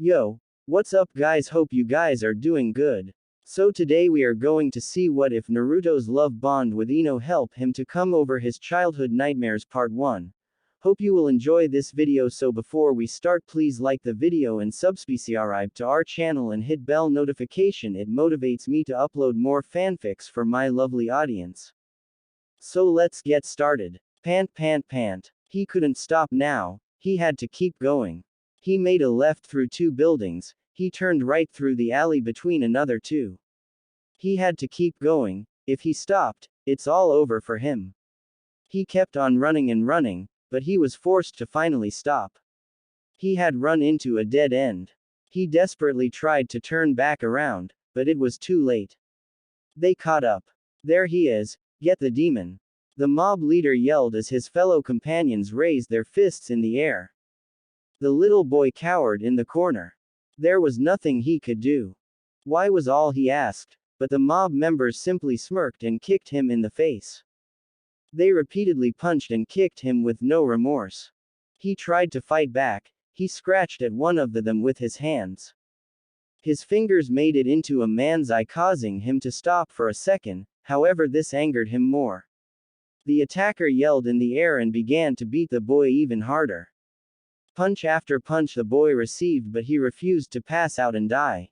Yo, what's up guys, hope you guys are doing good. So today we are going to see what if Naruto's love bond with Ino help him to come over his childhood nightmares part 1. Hope you will enjoy this video, so before we start please like the video and subscribe to our channel and hit bell notification, it motivates me to upload more fanfics for my lovely audience. So let's get started. Pant. He couldn't stop now, he had to keep going. He made a left through 2 buildings, he turned right through the alley between another 2. He had to keep going, if he stopped, it's all over for him. He kept on running and running, but he was forced to finally stop. He had run into a dead end. He desperately tried to turn back around, but it was too late. They caught up. There he is, get the demon. The mob leader yelled as his fellow companions raised their fists in the air. The little boy cowered in the corner. There was nothing he could do. Why was all he asked, but the mob members simply smirked and kicked him in the face. They repeatedly punched and kicked him with no remorse. He tried to fight back, he scratched at one of them with his hands. His fingers made it into a man's eye, causing him to stop for a second, however this angered him more. The attacker yelled in the air and began to beat the boy even harder. Punch after punch the boy received, but he refused to pass out and die.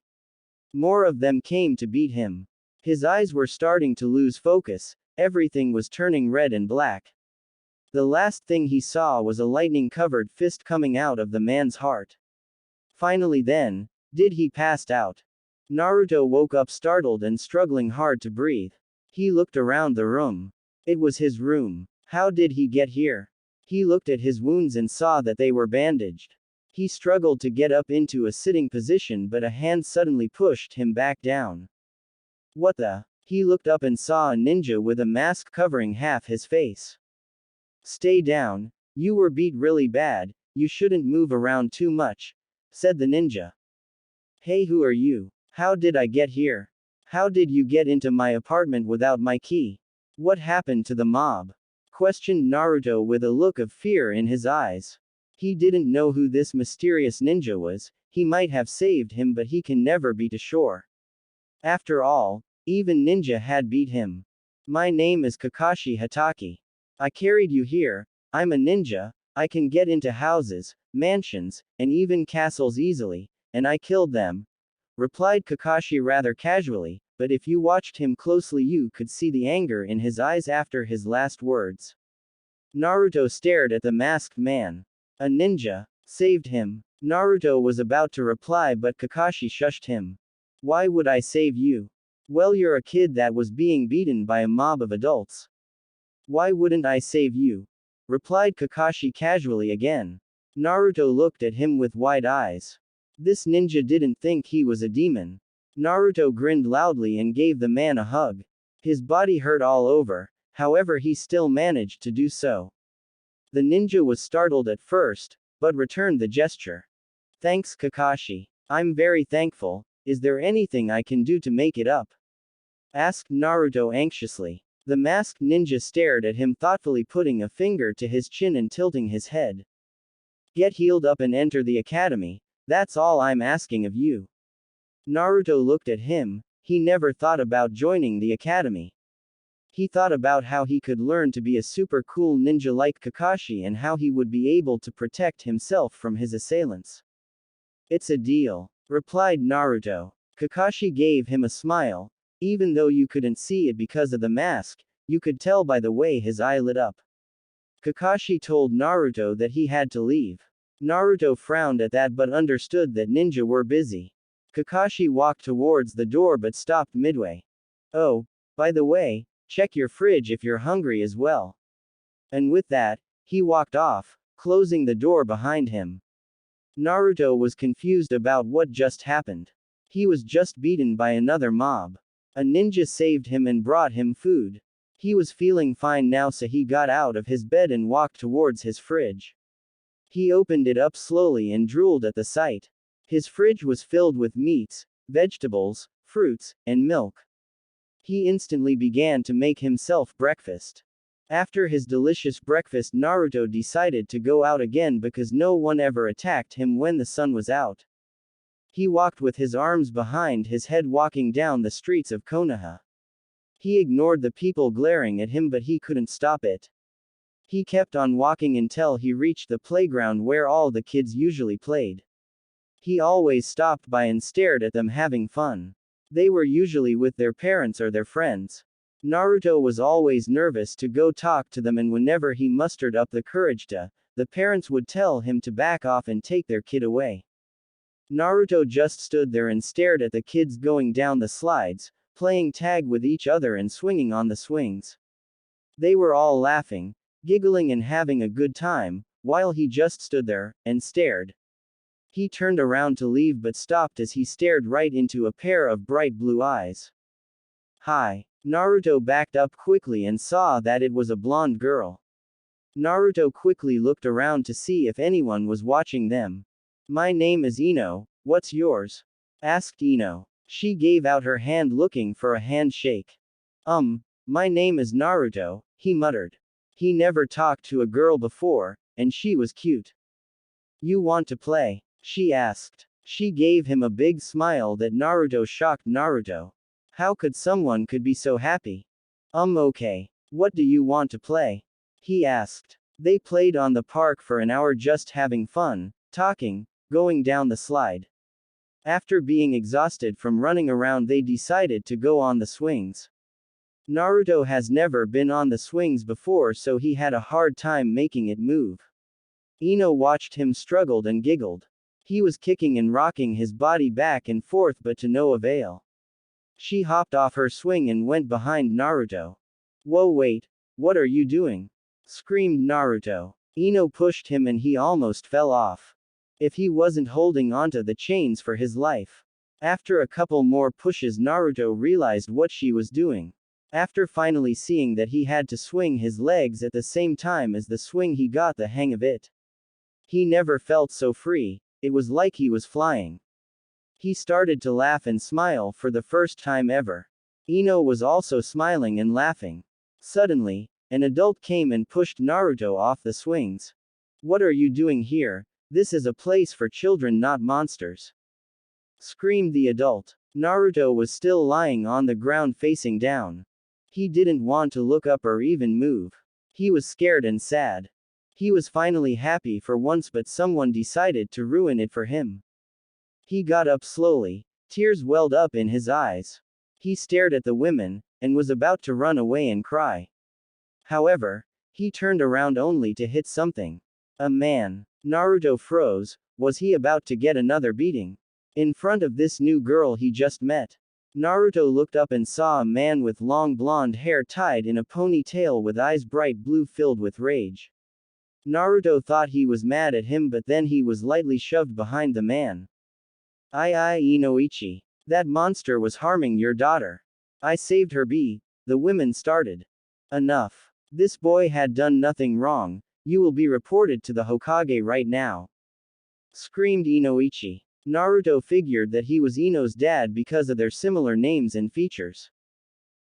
More of them came to beat him. His eyes were starting to lose focus, everything was turning red and black. The last thing he saw was a lightning-covered fist coming out of the man's heart. Finally then, did he passed out. Naruto woke up startled and struggling hard to breathe. He looked around the room. It was his room. How did he get here? He looked at his wounds and saw that they were bandaged. He struggled to get up into a sitting position, but a hand suddenly pushed him back down. What the? He looked up and saw a ninja with a mask covering half his face. Stay down, you were beat really bad, you shouldn't move around too much, said the ninja. Hey, who are you? How did I get here? How did you get into my apartment without my key? What happened to the mob? Questioned Naruto with a look of fear in his eyes. He didn't know who this mysterious ninja was, he might have saved him, but he can never be too sure. After all, even ninja had beat him. My name is Kakashi Hatake. I carried you here, I'm a ninja, I can get into houses, mansions, and even castles easily, and I killed them, replied Kakashi rather casually, but if you watched him closely you could see the anger in his eyes after his last words. Naruto stared at the masked man. A ninja saved him. Naruto was about to reply, but Kakashi shushed him. Why would I save you? Well, you're a kid that was being beaten by a mob of adults. Why wouldn't I save you? Replied Kakashi casually again. Naruto looked at him with wide eyes. This ninja didn't think he was a demon. Naruto grinned loudly and gave the man a hug. His body hurt all over, however he still managed to do so. The ninja was startled at first, but returned the gesture. Thanks Kakashi. I'm very thankful, is there anything I can do to make it up? Asked Naruto anxiously. The masked ninja stared at him thoughtfully, putting a finger to his chin and tilting his head. Get healed up and enter the academy, that's all I'm asking of you. Naruto looked at him, he never thought about joining the academy. He thought about how he could learn to be a super cool ninja like Kakashi and how he would be able to protect himself from his assailants. It's a deal, replied Naruto. Kakashi gave him a smile. Even though you couldn't see it because of the mask, you could tell by the way his eye lit up. Kakashi told Naruto that he had to leave. Naruto frowned at that but understood that ninja were busy. Kakashi walked towards the door but stopped midway. Oh, by the way, check your fridge if you're hungry as well. And with that, he walked off, closing the door behind him. Naruto was confused about what just happened. He was just beaten by another mob. A ninja saved him and brought him food. He was feeling fine now, so he got out of his bed and walked towards his fridge. He opened it up slowly and drooled at the sight. His fridge was filled with meats, vegetables, fruits, and milk. He instantly began to make himself breakfast. After his delicious breakfast, Naruto decided to go out again because no one ever attacked him when the sun was out. He walked with his arms behind his head walking down the streets of Konoha. He ignored the people glaring at him but he couldn't stop it. He kept on walking until he reached the playground where all the kids usually played. He always stopped by and stared at them having fun. They were usually with their parents or their friends. Naruto was always nervous to go talk to them, and whenever he mustered up the courage to, the parents would tell him to back off and take their kid away. Naruto just stood there and stared at the kids going down the slides, playing tag with each other and swinging on the swings. They were all laughing, giggling and having a good time, while he just stood there and stared. He turned around to leave but stopped as he stared right into a pair of bright blue eyes. Hi. Naruto backed up quickly and saw that it was a blonde girl. Naruto quickly looked around to see if anyone was watching them. My name is Ino, what's yours? Asked Ino. She gave out her hand looking for a handshake. My name is Naruto, he muttered. He never talked to a girl before, and she was cute. You want to play? She asked. She gave him a big smile that Naruto shocked Naruto. How could someone could be so happy? Okay. What do you want to play? He asked. They played on the park for an hour just having fun, talking, going down the slide. After being exhausted from running around they decided to go on the swings. Naruto has never been on the swings before so he had a hard time making it move. Ino watched him struggled and giggled. He was kicking and rocking his body back and forth but to no avail. She hopped off her swing and went behind Naruto. Whoa, wait, what are you doing? Screamed Naruto. Ino pushed him and he almost fell off. If he wasn't holding onto the chains for his life. After a couple more pushes Naruto realized what she was doing. After finally seeing that he had to swing his legs at the same time as the swing he got the hang of it. He never felt so free, it was like he was flying. He started to laugh and smile for the first time ever. Ino was also smiling and laughing. Suddenly, an adult came and pushed Naruto off the swings. What are you doing here? This is a place for children, not monsters. Screamed the adult. Naruto was still lying on the ground facing down. He didn't want to look up or even move. He was scared and sad. He was finally happy for once but someone decided to ruin it for him. He got up slowly, tears welled up in his eyes. He stared at the women, and was about to run away and cry. However, he turned around only to hit something. A man. Naruto froze, was he about to get another beating? In front of this new girl he just met. Naruto looked up and saw a man with long blonde hair tied in a ponytail with eyes bright blue filled with rage. Naruto thought he was mad at him but then he was lightly shoved behind the man. Inoichi. That monster was harming your daughter. I saved her. The women started. Enough. This boy had done nothing wrong, you will be reported to the Hokage right now. Screamed Inoichi. Naruto figured that he was Ino's dad because of their similar names and features.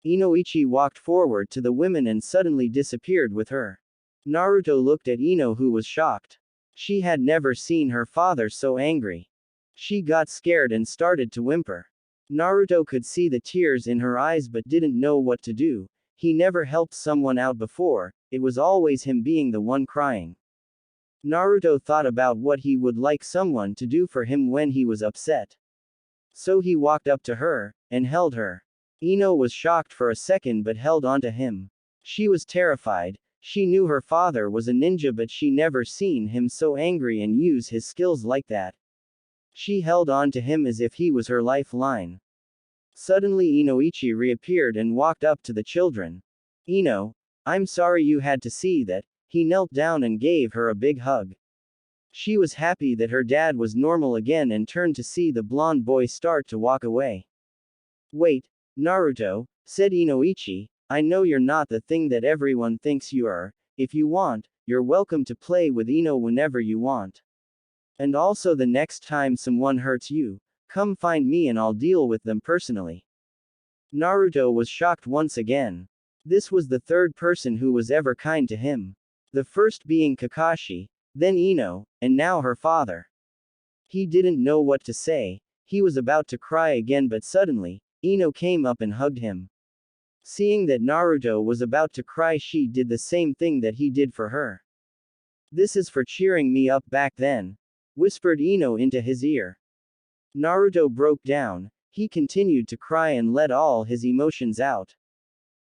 Inoichi walked forward to the women and suddenly disappeared with her. Naruto looked at Ino who was shocked. She had never seen her father so angry. She got scared and started to whimper. Naruto could see the tears in her eyes but didn't know what to do. He never helped someone out before, it was always him being the one crying. Naruto thought about what he would like someone to do for him when he was upset. So he walked up to her, and held her. Ino was shocked for a second but held onto him. She was terrified. She knew her father was a ninja but she never seen him so angry and use his skills like that. She held on to him as if he was her lifeline. Suddenly Inoichi reappeared and walked up to the children. Ino, I'm sorry you had to see that. He knelt down and gave her a big hug. She was happy that her dad was normal again and turned to see the blonde boy start to walk away. Wait, Naruto, said Inoichi, I know you're not the thing that everyone thinks you are. If you want, you're welcome to play with Ino whenever you want. And also the next time someone hurts you, come find me and I'll deal with them personally. Naruto was shocked once again. This was the third person who was ever kind to him. The first being Kakashi, then Ino, and now her father. He didn't know what to say. He was about to cry again, but suddenly, Ino came up and hugged him. Seeing that Naruto was about to cry, she did the same thing that he did for her. "This is for cheering me up back then," whispered Ino into his ear. Naruto broke down. He continued to cry and let all his emotions out.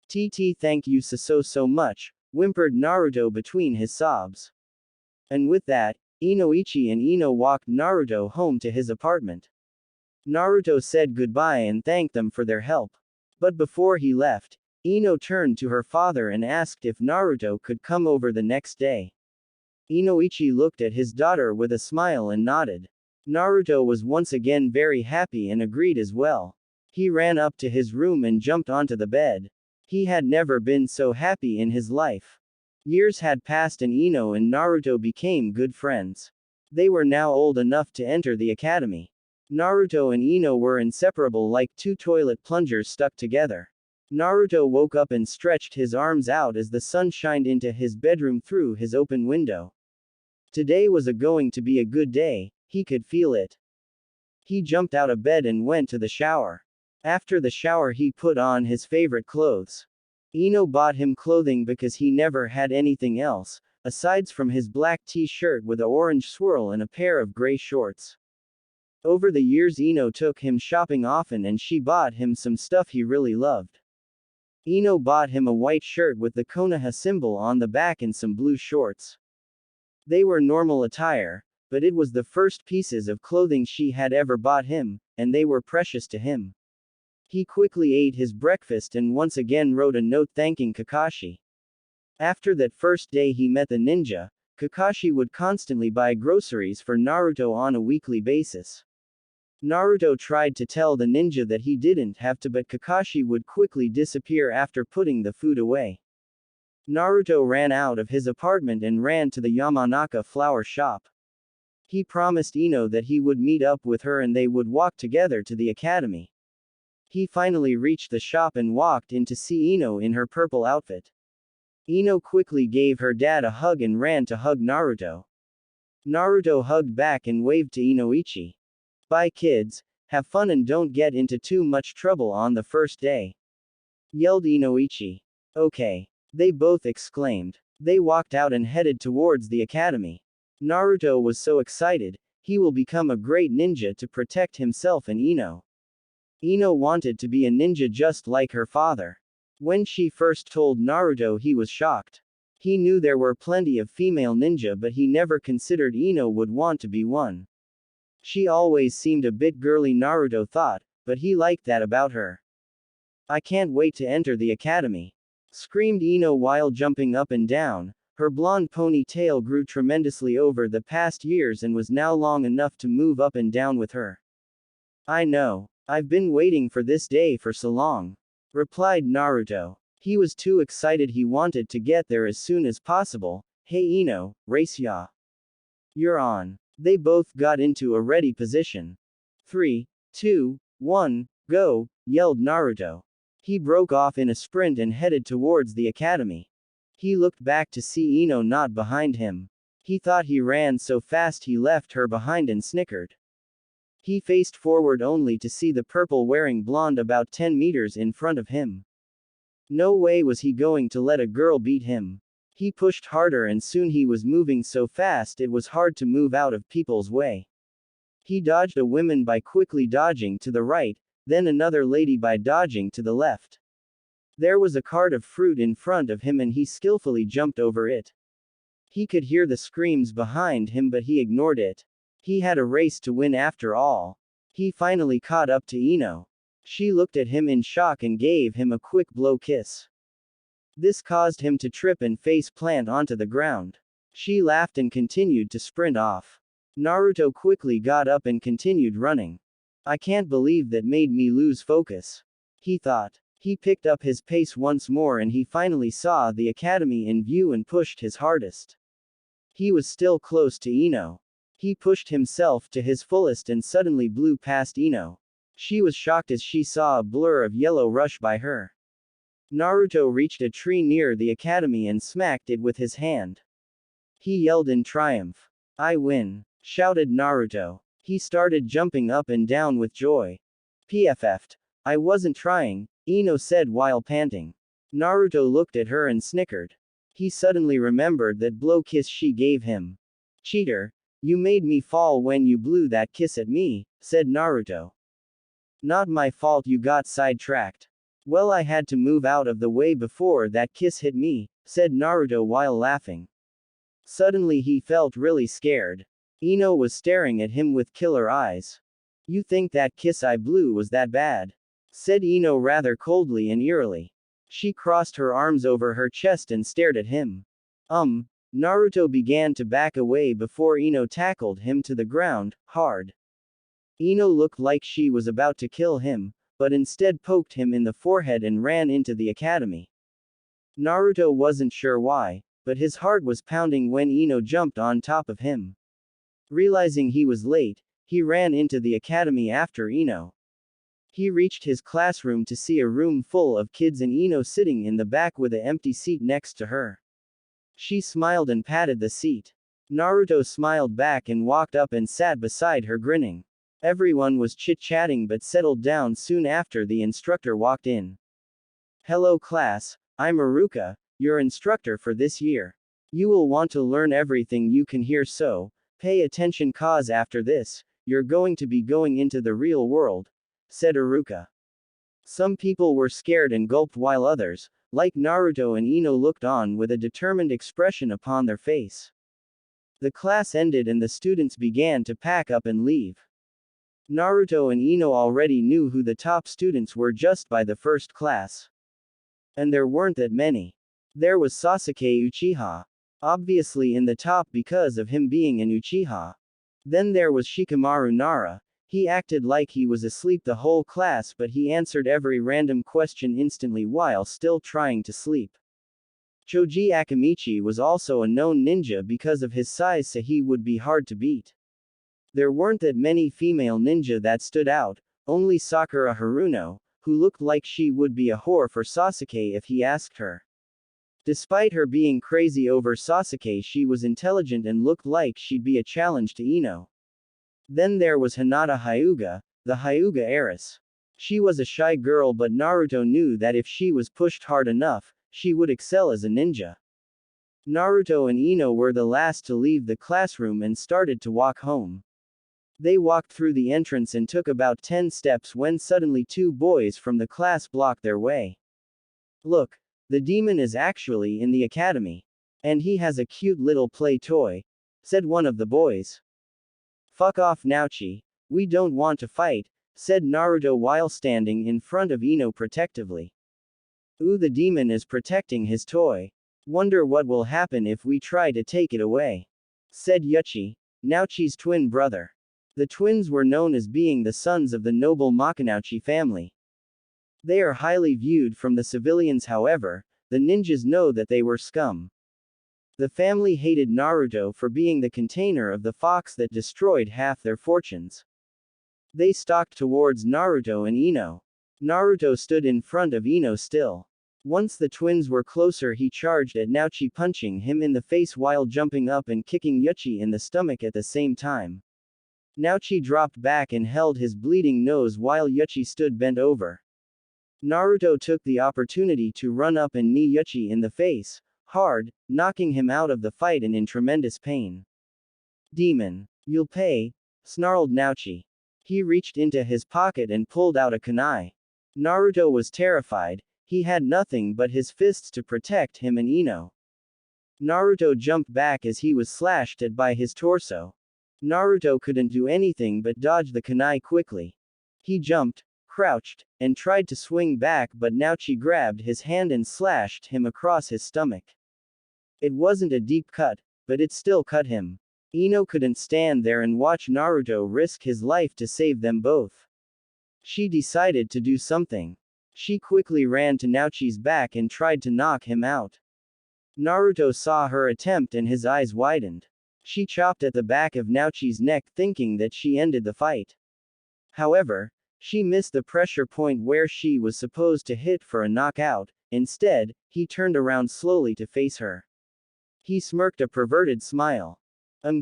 "TT, thank you so much," whimpered Naruto between his sobs. And with that, Inoichi and Ino walked Naruto home to his apartment. Naruto said goodbye and thanked them for their help. But before he left, Ino turned to her father and asked if Naruto could come over the next day. Inoichi looked at his daughter with a smile and nodded. Naruto was once again very happy and agreed as well. He ran up to his room and jumped onto the bed. He had never been so happy in his life. Years had passed and Ino and Naruto became good friends. They were now old enough to enter the academy. Naruto and Ino were inseparable, like two toilet plungers stuck together. Naruto woke up and stretched his arms out as the sun shined into his bedroom through his open window. Today was going to be a good day, he could feel it. He jumped out of bed and went to the shower. After the shower, he put on his favorite clothes. Ino bought him clothing because he never had anything else, aside from his black t-shirt with an orange swirl and a pair of gray shorts. Over the years, Ino took him shopping often and she bought him some stuff he really loved. Ino bought him a white shirt with the Konoha symbol on the back and some blue shorts. They were normal attire, but it was the first pieces of clothing she had ever bought him, and they were precious to him. He quickly ate his breakfast and once again wrote a note thanking Kakashi. After that first day he met the ninja, Kakashi would constantly buy groceries for Naruto on a weekly basis. Naruto tried to tell the ninja that he didn't have to, but Kakashi would quickly disappear after putting the food away. Naruto ran out of his apartment and ran to the Yamanaka flower shop. He promised Ino that he would meet up with her and they would walk together to the academy. He finally reached the shop and walked in to see Ino in her purple outfit. Ino quickly gave her dad a hug and ran to hug Naruto. Naruto hugged back and waved to Inoichi. "Bye kids, have fun and don't get into too much trouble on the first day," yelled Inoichi. "Okay," they both exclaimed. They walked out and headed towards the academy. Naruto was so excited, he will become a great ninja to protect himself and Ino. Ino wanted to be a ninja just like her father. When she first told Naruto, he was shocked. He knew there were plenty of female ninja, but he never considered Ino would want to be one. She always seemed a bit girly, Naruto thought, but he liked that about her. "I can't wait to enter the academy," screamed Ino while jumping up and down. Her blonde ponytail grew tremendously over the past years and was now long enough to move up and down with her. "I know. I've been waiting for this day for so long," replied Naruto. He was too excited, he wanted to get there as soon as possible. "Hey Ino, race ya. You're on." They both got into a ready position. 3, 2, 1, go, yelled Naruto. He broke off in a sprint and headed towards the academy. He looked back to see Ino not behind him. He thought he ran so fast he left her behind and snickered. He faced forward only to see the purple wearing blonde about 10 meters in front of him. No way was he going to let a girl beat him. He pushed harder and soon he was moving so fast it was hard to move out of people's way. He dodged a woman by quickly dodging to the right, then another lady by dodging to the left. There was a cart of fruit in front of him and he skillfully jumped over it. He could hear the screams behind him but he ignored it. He had a race to win after all. He finally caught up to Ino. She looked at him in shock and gave him a quick blow kiss. This caused him to trip and face plant onto the ground. She laughed and continued to sprint off. Naruto quickly got up and continued running. "I can't believe that made me lose focus," he thought. He picked up his pace once more and he finally saw the academy in view and pushed his hardest. He was still close to Ino. He pushed himself to his fullest and suddenly blew past Ino. She was shocked as she saw a blur of yellow rush by her. Naruto reached a tree near the academy and smacked it with his hand. He yelled in triumph. "I win!" shouted Naruto. He started jumping up and down with joy. PFF'd. I wasn't trying, Ino said while panting. Naruto looked at her and snickered. He suddenly remembered that blow kiss she gave him. Cheater. You made me fall when you blew that kiss at me, said Naruto. Not my fault you got sidetracked. Well, I had to move out of the way before that kiss hit me, said Naruto while laughing. Suddenly he felt really scared. Ino was staring at him with killer eyes. You think that kiss I blew was that bad? Said Ino rather coldly and eerily. She crossed her arms over her chest and stared at him. Naruto began to back away before Ino tackled him to the ground, hard. Ino looked like she was about to kill him, but instead poked him in the forehead and ran into the academy. Naruto wasn't sure why, but his heart was pounding when Ino jumped on top of him. Realizing he was late, he ran into the academy after Ino. He reached his classroom to see a room full of kids and Ino sitting in the back with an empty seat next to her. She smiled and patted the seat. Naruto smiled back and walked up and sat beside her grinning. Everyone was chit-chatting but settled down soon after the instructor walked in. Hello class, I'm Aruka, your instructor for this year. You will want to learn everything you can here, so pay attention cause after this, you're going to be going into the real world, said Aruka. Some people were scared and gulped while others, like Naruto and Ino, looked on with a determined expression upon their face. The class ended and the students began to pack up and leave. Naruto and Ino already knew who the top students were just by the first class. And there weren't that many. There was Sasuke Uchiha. Obviously in the top because of him being an Uchiha. Then there was Shikamaru Nara. He acted like he was asleep the whole class, but he answered every random question instantly while still trying to sleep. Choji Akamichi was also a known ninja because of his size, so he would be hard to beat. There weren't that many female ninja that stood out, only Sakura Haruno, who looked like she would be a whore for Sasuke if he asked her. Despite her being crazy over Sasuke, she was intelligent and looked like she'd be a challenge to Ino. Then there was Hinata Hyuga, the Hyuga heiress. She was a shy girl, but Naruto knew that if she was pushed hard enough, she would excel as a ninja. Naruto and Ino were the last to leave the classroom and started to walk home. They walked through the entrance and took about 10 steps when suddenly two boys from the class blocked their way. Look, the demon is actually in the academy. And he has a cute little play toy, said one of the boys. Fuck off Naochi, we don't want to fight, said Naruto while standing in front of Ino protectively. Ooh, the demon is protecting his toy. Wonder what will happen if we try to take it away, said Yuchi, Naochi's twin brother. The twins were known as being the sons of the noble Makanauchi family. They are highly viewed from the civilians, however, the ninjas know that they were scum. The family hated Naruto for being the container of the fox that destroyed half their fortunes. They stalked towards Naruto and Ino. Naruto stood in front of Ino still. Once the twins were closer, he charged at Naochi, punching him in the face while jumping up and kicking Yuchi in the stomach at the same time. Naochi dropped back and held his bleeding nose while Yuchi stood bent over. Naruto took the opportunity to run up and knee Yuchi in the face, hard, knocking him out of the fight and in tremendous pain. Demon. You'll pay, snarled Naochi. He reached into his pocket and pulled out a kunai. Naruto was terrified, he had nothing but his fists to protect him and Ino. Naruto jumped back as he was slashed at by his torso. Naruto couldn't do anything but dodge the kunai quickly. He jumped, crouched, and tried to swing back, but Naochi grabbed his hand and slashed him across his stomach. It wasn't a deep cut, but it still cut him. Ino couldn't stand there and watch Naruto risk his life to save them both. She decided to do something. She quickly ran to Naochi's back and tried to knock him out. Naruto saw her attempt and his eyes widened. She chopped at the back of Naochi's neck, thinking that she ended the fight. However, she missed the pressure point where she was supposed to hit for a knockout. Instead, he turned around slowly to face her. He smirked a perverted smile.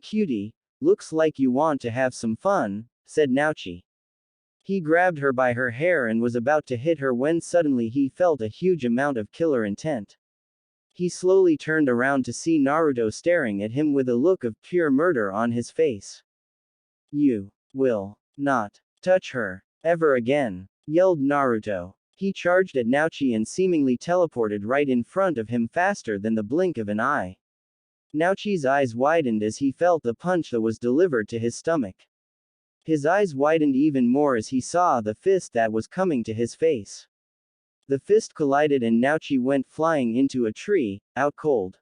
Cutie, Looks like you want to have some fun, said Naochi. He grabbed her by her hair and was about to hit her when suddenly he felt a huge amount of killer intent. He slowly turned around to see Naruto staring at him with a look of pure murder on his face. You will not touch her ever again, yelled Naruto. He charged at Naochi and seemingly teleported right in front of him faster than the blink of an eye. Naochi's eyes widened as he felt the punch that was delivered to his stomach. His eyes widened even more as he saw the fist that was coming to his face. The fist collided and Naochi went flying into a tree, out cold.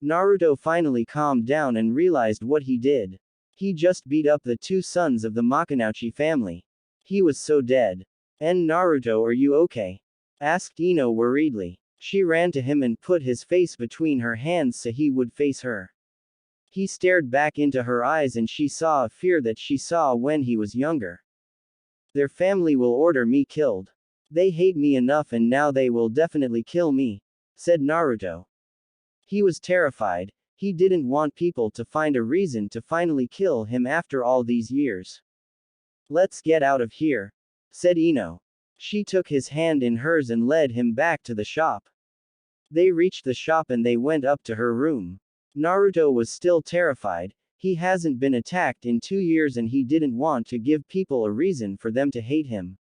Naruto finally calmed down and realized what he did. He just beat up the two sons of the Makanouchi family. He was so dead. And Naruto, are you okay? Asked Ino worriedly. She ran to him and put his face between her hands so he would face her. He stared back into her eyes and she saw a fear that she saw when he was younger. Their family will order me killed. They hate me enough and now they will definitely kill me, said Naruto. He was terrified. He didn't want people to find a reason to finally kill him after all these years. Let's get out of here, said Ino. She took his hand in hers and led him back to the shop. They reached the shop and they went up to her room. Naruto was still terrified. He hasn't been attacked in 2 years and he didn't want to give people a reason for them to hate him.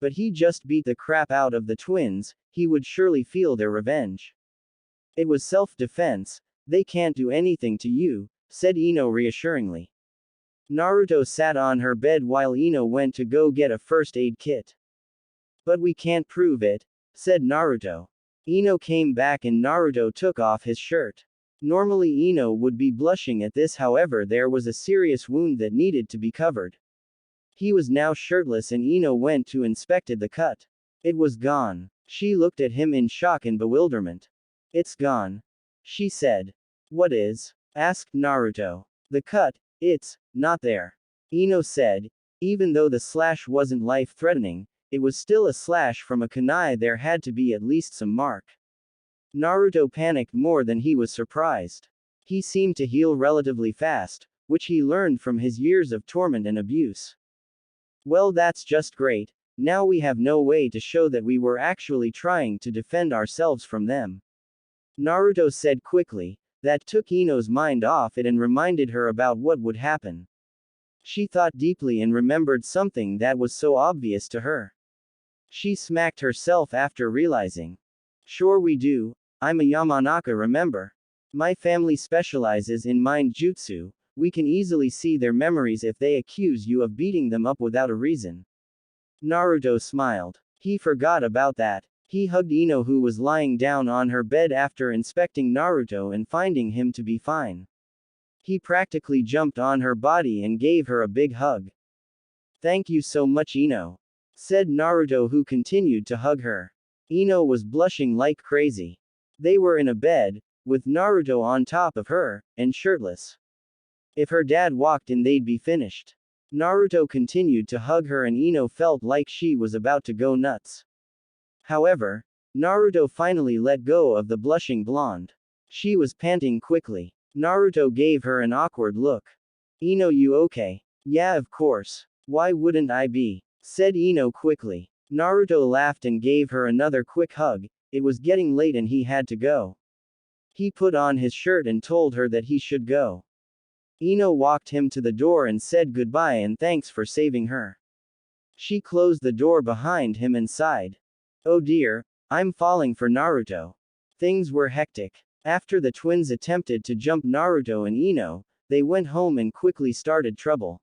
But he just beat the crap out of the twins, he would surely feel their revenge. It was self-defense, they can't do anything to you, said Ino reassuringly. Naruto sat on her bed while Ino went to go get a first aid kit. But we can't prove it, said Naruto. Ino came back and Naruto took off his shirt. Normally Ino would be blushing at this, however there was a serious wound that needed to be covered. He was now shirtless and Ino went to inspected the cut. It was gone. She looked at him in shock and bewilderment. It's gone, she said. What is? Asked Naruto. The cut, it's not there, Ino said. Even though the slash wasn't life-threatening, it was still a slash from a kunai. There had to be at least some mark. Naruto panicked more than he was surprised. He seemed to heal relatively fast, which he learned from his years of torment and abuse. Well, that's just great. Now we have no way to show that we were actually trying to defend ourselves from them, Naruto said quickly. That took Ino's mind off it and reminded her about what would happen. She thought deeply and remembered something that was so obvious to her. She smacked herself after realizing. Sure we do, I'm a Yamanaka, remember? My family specializes in mind jutsu. We can easily see their memories if they accuse you of beating them up without a reason. Naruto smiled. He forgot about that. He hugged Ino, who was lying down on her bed after inspecting Naruto and finding him to be fine. He practically jumped on her body and gave her a big hug. Thank you so much, Ino, said Naruto, who continued to hug her. Ino was blushing like crazy. They were in a bed, with Naruto on top of her, and shirtless. If her dad walked in, they'd be finished. Naruto continued to hug her and Ino felt like she was about to go nuts. However, Naruto finally let go of the blushing blonde. She was panting quickly. Naruto gave her an awkward look. Ino, you okay? Yeah, of course. Why wouldn't I be? Said Ino quickly. Naruto laughed and gave her another quick hug. It was getting late and he had to go. He put on his shirt and told her that he should go. Ino walked him to the door and said goodbye and thanks for saving her. She closed the door behind him and sighed. Oh dear, I'm falling for Naruto. Things were hectic. After the twins attempted to jump Naruto and Ino, they went home and quickly started trouble.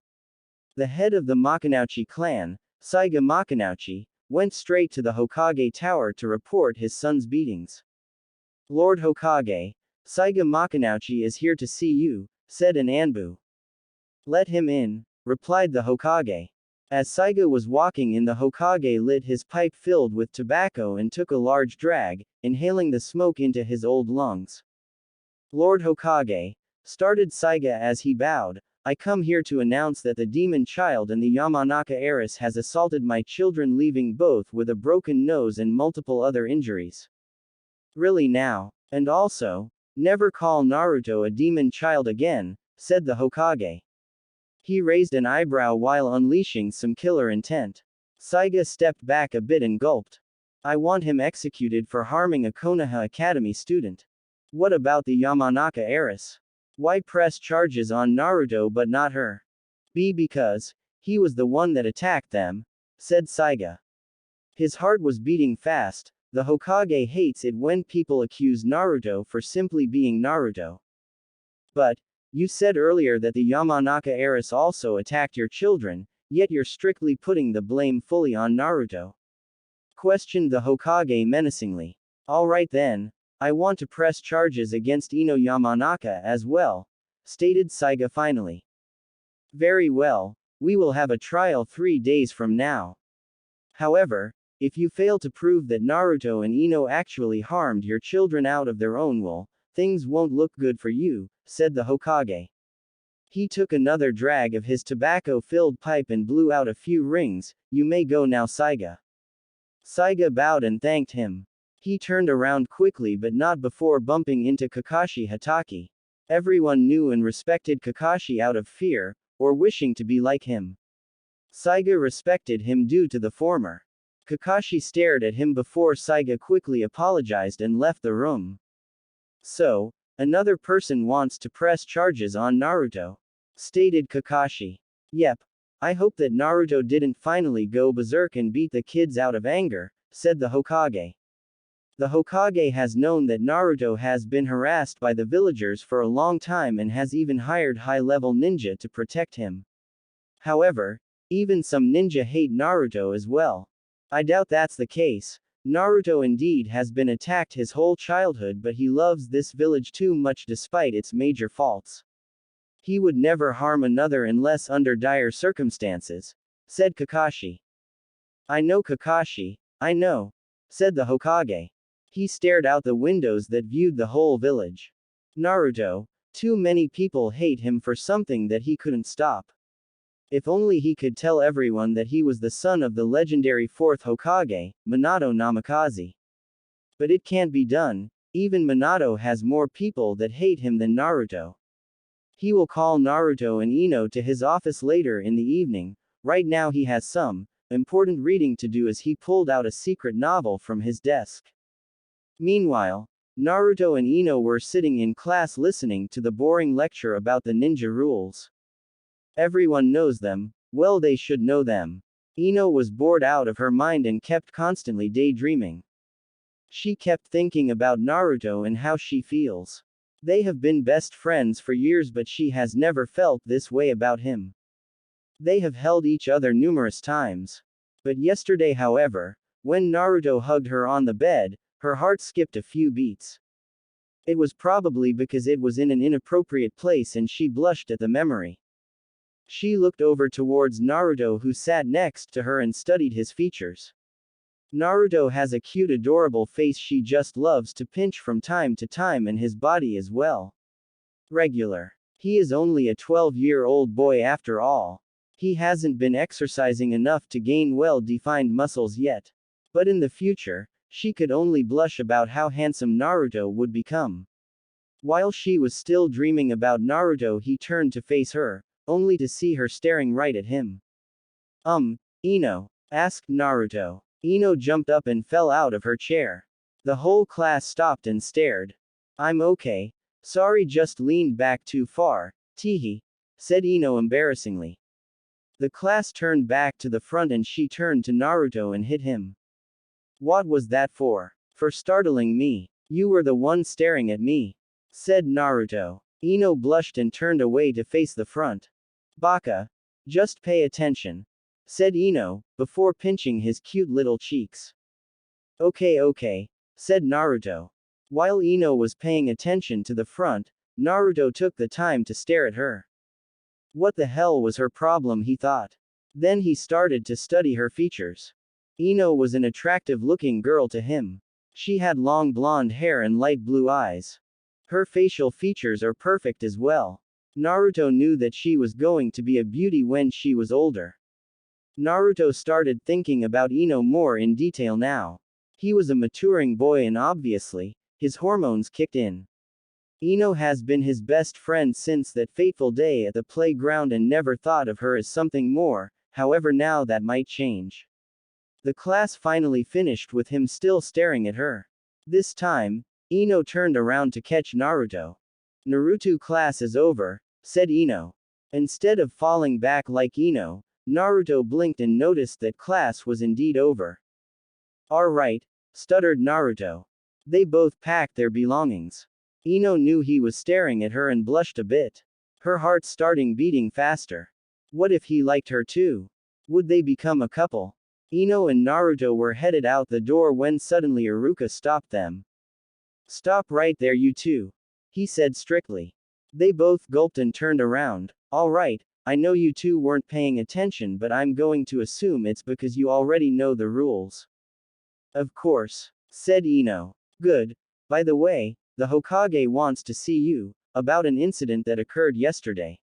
The head of the Makanouchi clan, Saiga Makanouchi, went straight to the Hokage tower to report his son's beatings. Lord Hokage, Saiga Makanouchi is here to see you, said an Anbu. Let him in, replied the Hokage. As Saiga was walking in, the Hokage lit his pipe filled with tobacco and took a large drag, inhaling the smoke into his old lungs. Lord Hokage, started Saiga as he bowed, I come here to announce that the demon child and the Yamanaka heiress has assaulted my children, leaving both with a broken nose and multiple other injuries. Really now? And also, never call Naruto a demon child again, said the Hokage. He raised an eyebrow while unleashing some killer intent. Saiga stepped back a bit and gulped. I want him executed for harming a Konoha Academy student. What about the Yamanaka heiress? Why press charges on Naruto but not her? Because he was the one that attacked them, said Saiga. His heart was beating fast. The Hokage hates it when people accuse Naruto for simply being Naruto. But, you said earlier that the Yamanaka heiress also attacked your children, yet you're strictly putting the blame fully on Naruto. Questioned the Hokage menacingly. Alright then, I want to press charges against Ino Yamanaka as well, stated Saiga finally. Very well, we will have a trial 3 days from now. However, if you fail to prove that Naruto and Ino actually harmed your children out of their own will, things won't look good for you, said the Hokage. He took another drag of his tobacco-filled pipe and blew out a few rings. You may go now, Saiga. Saiga bowed and thanked him. He turned around quickly but not before bumping into Kakashi Hatake. Everyone knew and respected Kakashi out of fear, or wishing to be like him. Saiga respected him due to the former. Kakashi stared at him before Saiga quickly apologized and left the room. So, another person wants to press charges on Naruto, stated Kakashi. Yep. I hope that Naruto didn't finally go berserk and beat the kids out of anger, said the Hokage. The Hokage has known that Naruto has been harassed by the villagers for a long time and has even hired high-level ninja to protect him. However, even some ninja hate Naruto as well. I doubt that's the case. Naruto indeed has been attacked his whole childhood, but he loves this village too much despite its major faults. He would never harm another unless under dire circumstances, said Kakashi. I know, Kakashi, I know, said the Hokage. He stared out the windows that viewed the whole village. Naruto, too many people hate him for something that he couldn't stop. If only he could tell everyone that he was the son of the legendary fourth Hokage, Minato Namikaze. But it can't be done. Even Minato has more people that hate him than Naruto. He will call Naruto and Ino to his office later in the evening. Right now he has some important reading to do as he pulled out a secret novel from his desk. Meanwhile, Naruto and Ino were sitting in class listening to the boring lecture about the ninja rules. Everyone knows them, well they should know them. Ino was bored out of her mind and kept constantly daydreaming. She kept thinking about Naruto and how she feels. They have been best friends for years, but she has never felt this way about him. They have held each other numerous times. But yesterday, however, when Naruto hugged her on the bed, her heart skipped a few beats. It was probably because it was in an inappropriate place and she blushed at the memory. She looked over towards Naruto, who sat next to her, and studied his features. Naruto has a cute, adorable face she just loves to pinch from time to time, and his body as well. Regular. He is only a 12-year-old boy after all. He hasn't been exercising enough to gain well-defined muscles yet. But in the future, she could only blush about how handsome Naruto would become. While she was still dreaming about Naruto, he turned to face her, only to see her staring right at him. Ino? Asked Naruto. Ino jumped up and fell out of her chair. The whole class stopped and stared. I'm okay. Sorry, just leaned back too far, teehee, said Ino embarrassingly. The class turned back to the front and she turned to Naruto and hit him. What was that for? For startling me. You were the one staring at me, said Naruto. Ino blushed and turned away to face the front. Baka. Just pay attention, said Ino, before pinching his cute little cheeks. Okay, said Naruto. While Ino was paying attention to the front, Naruto took the time to stare at her. What the hell was her problem, he thought. Then he started to study her features. Ino was an attractive-looking girl to him. She had long blonde hair and light blue eyes. Her facial features are perfect as well. Naruto knew that she was going to be a beauty when she was older. Naruto started thinking about Ino more in detail now. He was a maturing boy and obviously, his hormones kicked in. Ino has been his best friend since that fateful day at the playground and never thought of her as something more, however now that might change. The class finally finished with him still staring at her. This time, Ino turned around to catch Naruto. Naruto, class is over, said Ino. Instead of falling back like Ino, Naruto blinked and noticed that class was indeed over. Alright, stuttered Naruto. They both packed their belongings. Ino knew he was staring at her and blushed a bit. Her heart starting beating faster. What if he liked her too? Would they become a couple? Ino and Naruto were headed out the door when suddenly Iruka stopped them. Stop right there, you two, he said strictly. They both gulped and turned around. Alright, I know you two weren't paying attention, but I'm going to assume it's because you already know the rules. Of course, said Ino. Good. By the way, the Hokage wants to see you, about an incident that occurred yesterday.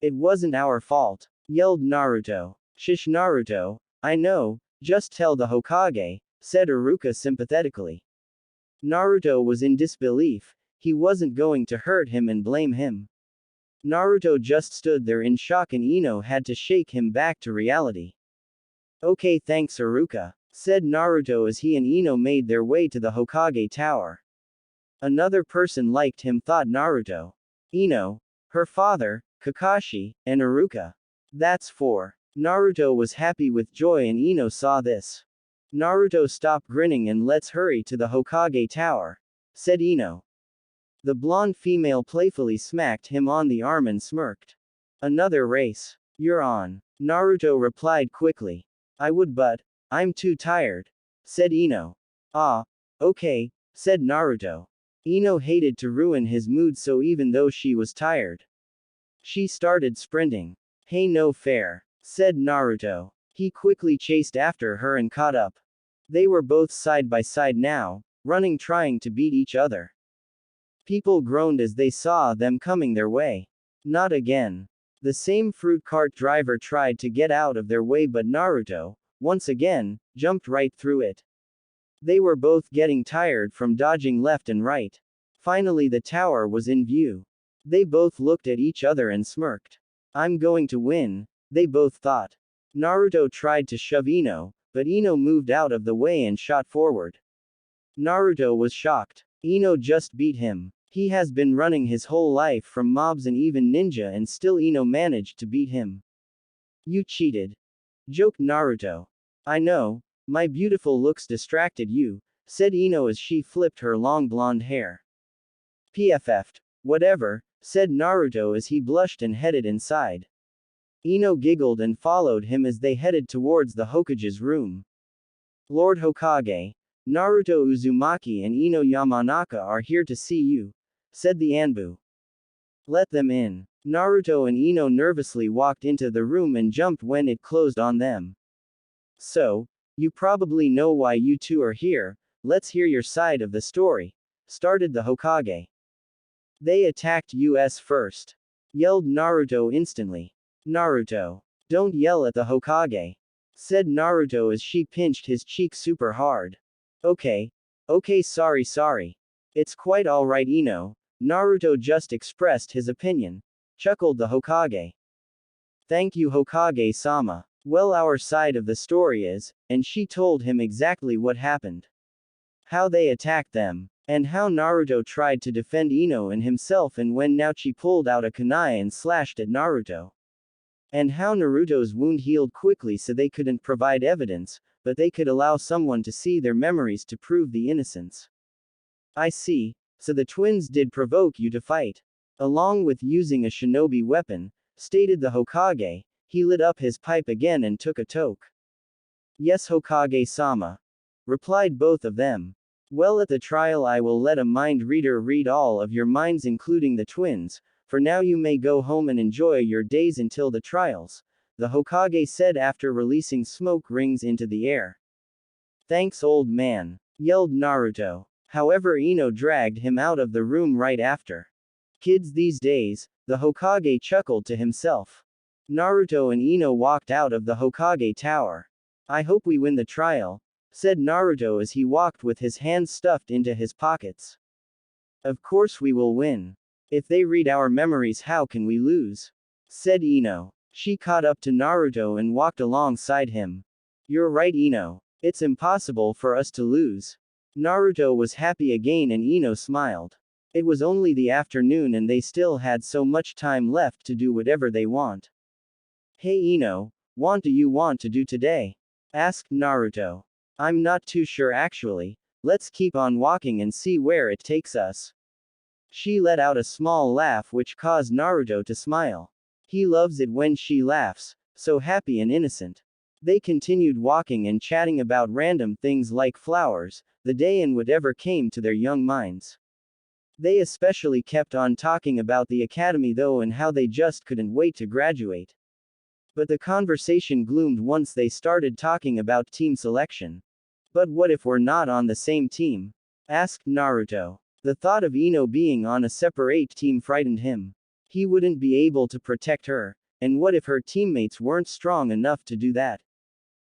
It wasn't our fault, yelled Naruto. Shish Naruto, I know, just tell the Hokage, said Iruka sympathetically. Naruto was in disbelief, he wasn't going to hurt him and blame him. Naruto just stood there in shock and Ino had to shake him back to reality. Okay, thanks Iruka, said Naruto as he and Ino made their way to the Hokage tower. Another person liked him, thought Naruto. Ino, her father, Kakashi, and Iruka. That's four. Naruto was happy with joy and Ino saw this. Naruto, stop grinning and let's hurry to the Hokage tower, said Ino. The blonde female playfully smacked him on the arm and smirked. Another race. You're on. Naruto replied quickly. I would, but I'm too tired, said Ino. Ah, okay, said Naruto. Ino hated to ruin his mood, so even though she was tired, she started sprinting. Hey, no fair, said Naruto. He quickly chased after her and caught up. They were both side by side now, running, trying to beat each other. People groaned as they saw them coming their way. Not again. The same fruit cart driver tried to get out of their way, but Naruto, once again, jumped right through it. They were both getting tired from dodging left and right. Finally, the tower was in view. They both looked at each other and smirked. I'm going to win, they both thought. Naruto tried to shove Ino, but Ino moved out of the way and shot forward. Naruto was shocked. Ino just beat him. He has been running his whole life from mobs and even ninja, and still Ino managed to beat him. You cheated, joked Naruto. I know, my beautiful looks distracted you, said Ino as she flipped her long blonde hair. PFF'd. Whatever, said Naruto as he blushed and headed inside. Ino giggled and followed him as they headed towards the Hokage's room. Lord Hokage, Naruto Uzumaki and Ino Yamanaka are here to see you, said the Anbu. Let them in. Naruto and Ino nervously walked into the room and jumped when it closed on them. So, you probably know why you two are here, let's hear your side of the story, started the Hokage. They attacked us first, yelled Naruto instantly. Naruto, don't yell at the Hokage, said Naruto as she pinched his cheek super hard. Okay, sorry. It's quite alright, Ino. Naruto just expressed his opinion, chuckled the Hokage. Thank you, Hokage-sama. Well, our side of the story is, and she told him exactly what happened. How they attacked them, and how Naruto tried to defend Ino and himself, and when Naochi pulled out a kunai and slashed at Naruto. And how Naruto's wound healed quickly so they couldn't provide evidence, but they could allow someone to see their memories to prove the innocence. I see, so the twins did provoke you to fight. Along with using a shinobi weapon, stated the Hokage. He lit up his pipe again and took a toke. Yes, Hokage-sama, replied both of them. Well, at the trial I will let a mind reader read all of your minds, including the twins. For now you may go home and enjoy your days until the trials, the Hokage said after releasing smoke rings into the air. Thanks, old man, yelled Naruto. However, Ino dragged him out of the room right after. Kids these days, the Hokage chuckled to himself. Naruto and Ino walked out of the Hokage tower. I hope we win the trial, said Naruto as he walked with his hands stuffed into his pockets. Of course we will win. If they read our memories, how can we lose? Said Ino. She caught up to Naruto and walked alongside him. You're right, Ino. It's impossible for us to lose. Naruto was happy again and Ino smiled. It was only the afternoon and they still had so much time left to do whatever they want. Hey Ino, what do you want to do today? Asked Naruto. I'm not too sure actually. Let's keep on walking and see where it takes us. She let out a small laugh which caused Naruto to smile. He loves it when she laughs, so happy and innocent. They continued walking and chatting about random things like flowers, the day and whatever came to their young minds. They especially kept on talking about the academy though and how they just couldn't wait to graduate. But the conversation gloomed once they started talking about team selection. But what if we're not on the same team? Asked Naruto. The thought of Ino being on a separate team frightened him. He wouldn't be able to protect her, and what if her teammates weren't strong enough to do that?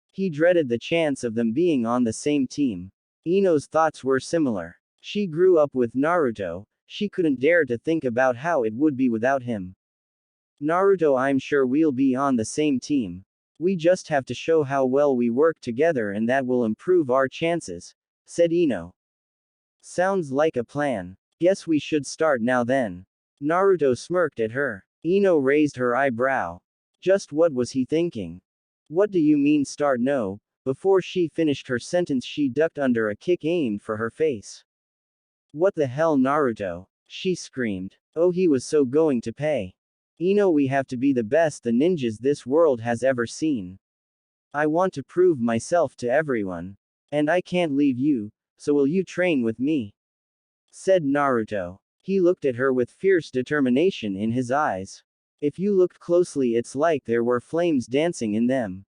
He dreaded the chance of them being on the same team. Ino's thoughts were similar. She grew up with Naruto, she couldn't dare to think about how it would be without him. Naruto, I'm sure we'll be on the same team. We just have to show how well we work together and that will improve our chances, said Ino. Sounds like a plan. Guess we should start now then. Naruto smirked at her. Ino raised her eyebrow. Just what was he thinking? What do you mean start? No. Before she finished her sentence she ducked under a kick aimed for her face. What the hell, Naruto? She screamed. Oh, he was so going to pay. Ino, we have to be the best the ninjas this world has ever seen. I want to prove myself to everyone. And I can't leave you, so will you train with me? Said Naruto. He looked at her with fierce determination in his eyes. If you looked closely it's like there were flames dancing in them.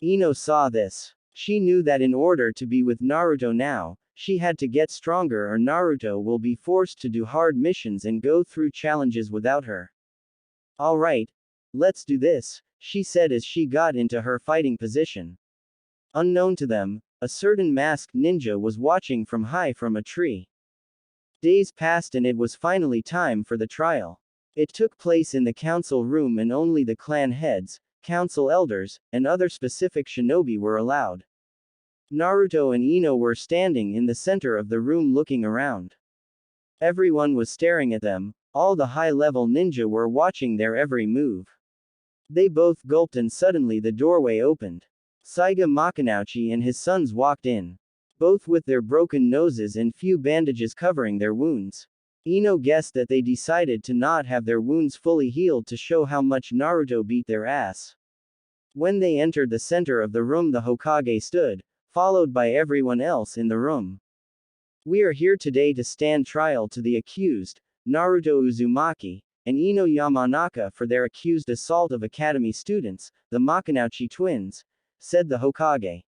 Ino saw this. She knew that in order to be with Naruto now, she had to get stronger or Naruto will be forced to do hard missions and go through challenges without her. Alright. Let's do this, she said as she got into her fighting position. Unknown to them, a certain masked ninja was watching from high from a tree. Days passed and it was finally time for the trial. It took place in the council room and only the clan heads, council elders, and other specific shinobi were allowed. Naruto and Ino were standing in the center of the room looking around. Everyone was staring at them, all the high-level ninja were watching their every move. They both gulped and suddenly the doorway opened. Saiga Makanouchi and his sons walked in. Both with their broken noses and few bandages covering their wounds. Ino guessed that they decided to not have their wounds fully healed to show how much Naruto beat their ass. When they entered the center of the room the Hokage stood, followed by everyone else in the room. We are here today to stand trial to the accused, Naruto Uzumaki, and Ino Yamanaka for their accused assault of academy students, the Makanouchi twins, said the Hokage.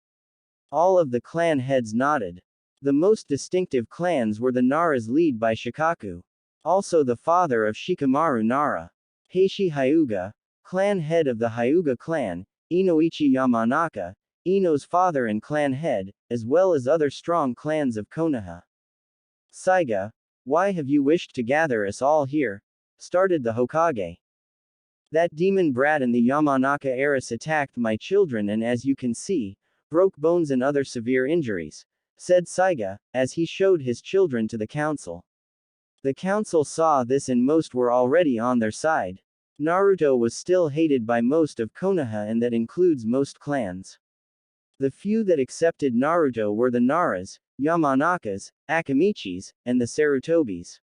All of the clan heads nodded. The most distinctive clans were the Naras led by Shikaku. Also the father of Shikamaru Nara. Heishi Hyuga, clan head of the Hyuga clan, Inoichi Yamanaka, Ino's father and clan head, as well as other strong clans of Konoha. Saiga, why have you wished to gather us all here? Started the Hokage. That demon brat and the Yamanaka heiress attacked my children and as you can see, broke bones and other severe injuries, said Saiga, as he showed his children to the council. The council saw this and most were already on their side. Naruto was still hated by most of Konoha and that includes most clans. The few that accepted Naruto were the Naras, Yamanakas, Akamichis, and the Sarutobis.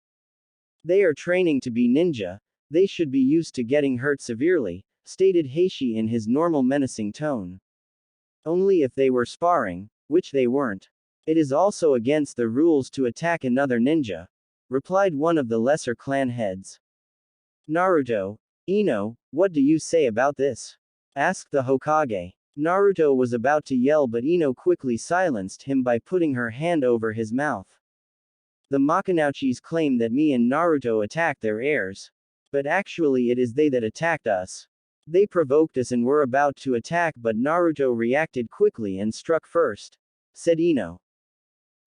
They are training to be ninja, they should be used to getting hurt severely, stated Heishi in his normal menacing tone. Only if they were sparring, which they weren't. It is also against the rules to attack another ninja, replied one of the lesser clan heads. Naruto, Ino, what do you say about this? Asked the Hokage. Naruto was about to yell but Ino quickly silenced him by putting her hand over his mouth. The Makanouchis claim that me and Naruto attacked their heirs. But actually it is they that attacked us. They provoked us and were about to attack but Naruto reacted quickly and struck first, said Ino.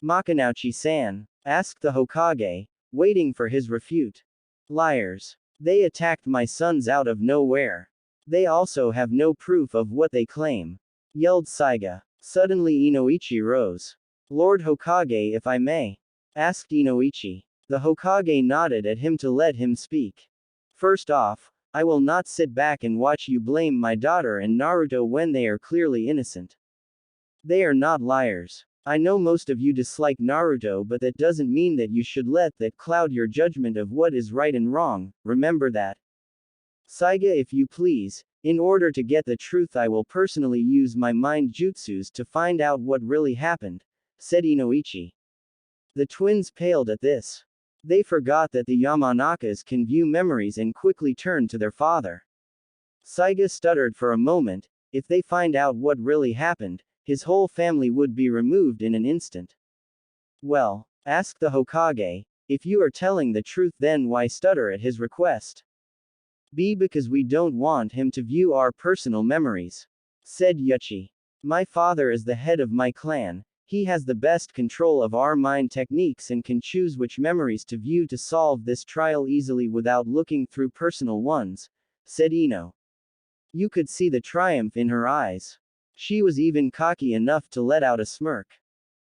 Makanouchi-san, asked the Hokage, waiting for his refute. Liars. They attacked my sons out of nowhere. They also have no proof of what they claim, yelled Saiga. Suddenly Inoichi rose. Lord Hokage, if I may? Asked Inoichi. The Hokage nodded at him to let him speak. First off, I will not sit back and watch you blame my daughter and Naruto when they are clearly innocent. They are not liars. I know most of you dislike Naruto, but that doesn't mean that you should let that cloud your judgment of what is right and wrong, remember that. Saiga, if you please, in order to get the truth I will personally use my mind jutsus to find out what really happened, said Inoichi. The twins paled at this. They forgot that the Yamanakas can view memories and quickly turned to their father. Saiga stuttered for a moment. If they find out what really happened, his whole family would be removed in an instant. Well, asked the Hokage, if you are telling the truth, then why stutter at his request? B, because we don't want him to view our personal memories, said Yuchi. My father is the head of my clan. He has the best control of our mind techniques and can choose which memories to view to solve this trial easily without looking through personal ones, said Ino. You could see the triumph in her eyes. She was even cocky enough to let out a smirk.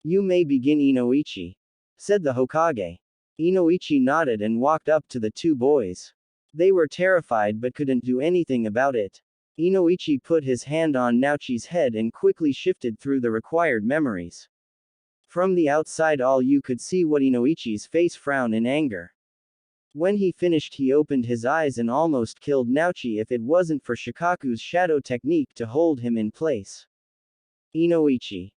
You may begin, Inoichi, said the Hokage. Inoichi nodded and walked up to the two boys. They were terrified but couldn't do anything about it. Inoichi put his hand on Naochi's head and quickly shifted through the required memories. From the outside all you could see was Inoichi's face frown in anger. When he finished he opened his eyes and almost killed Naochi if it wasn't for Shikaku's shadow technique to hold him in place. Inoichi.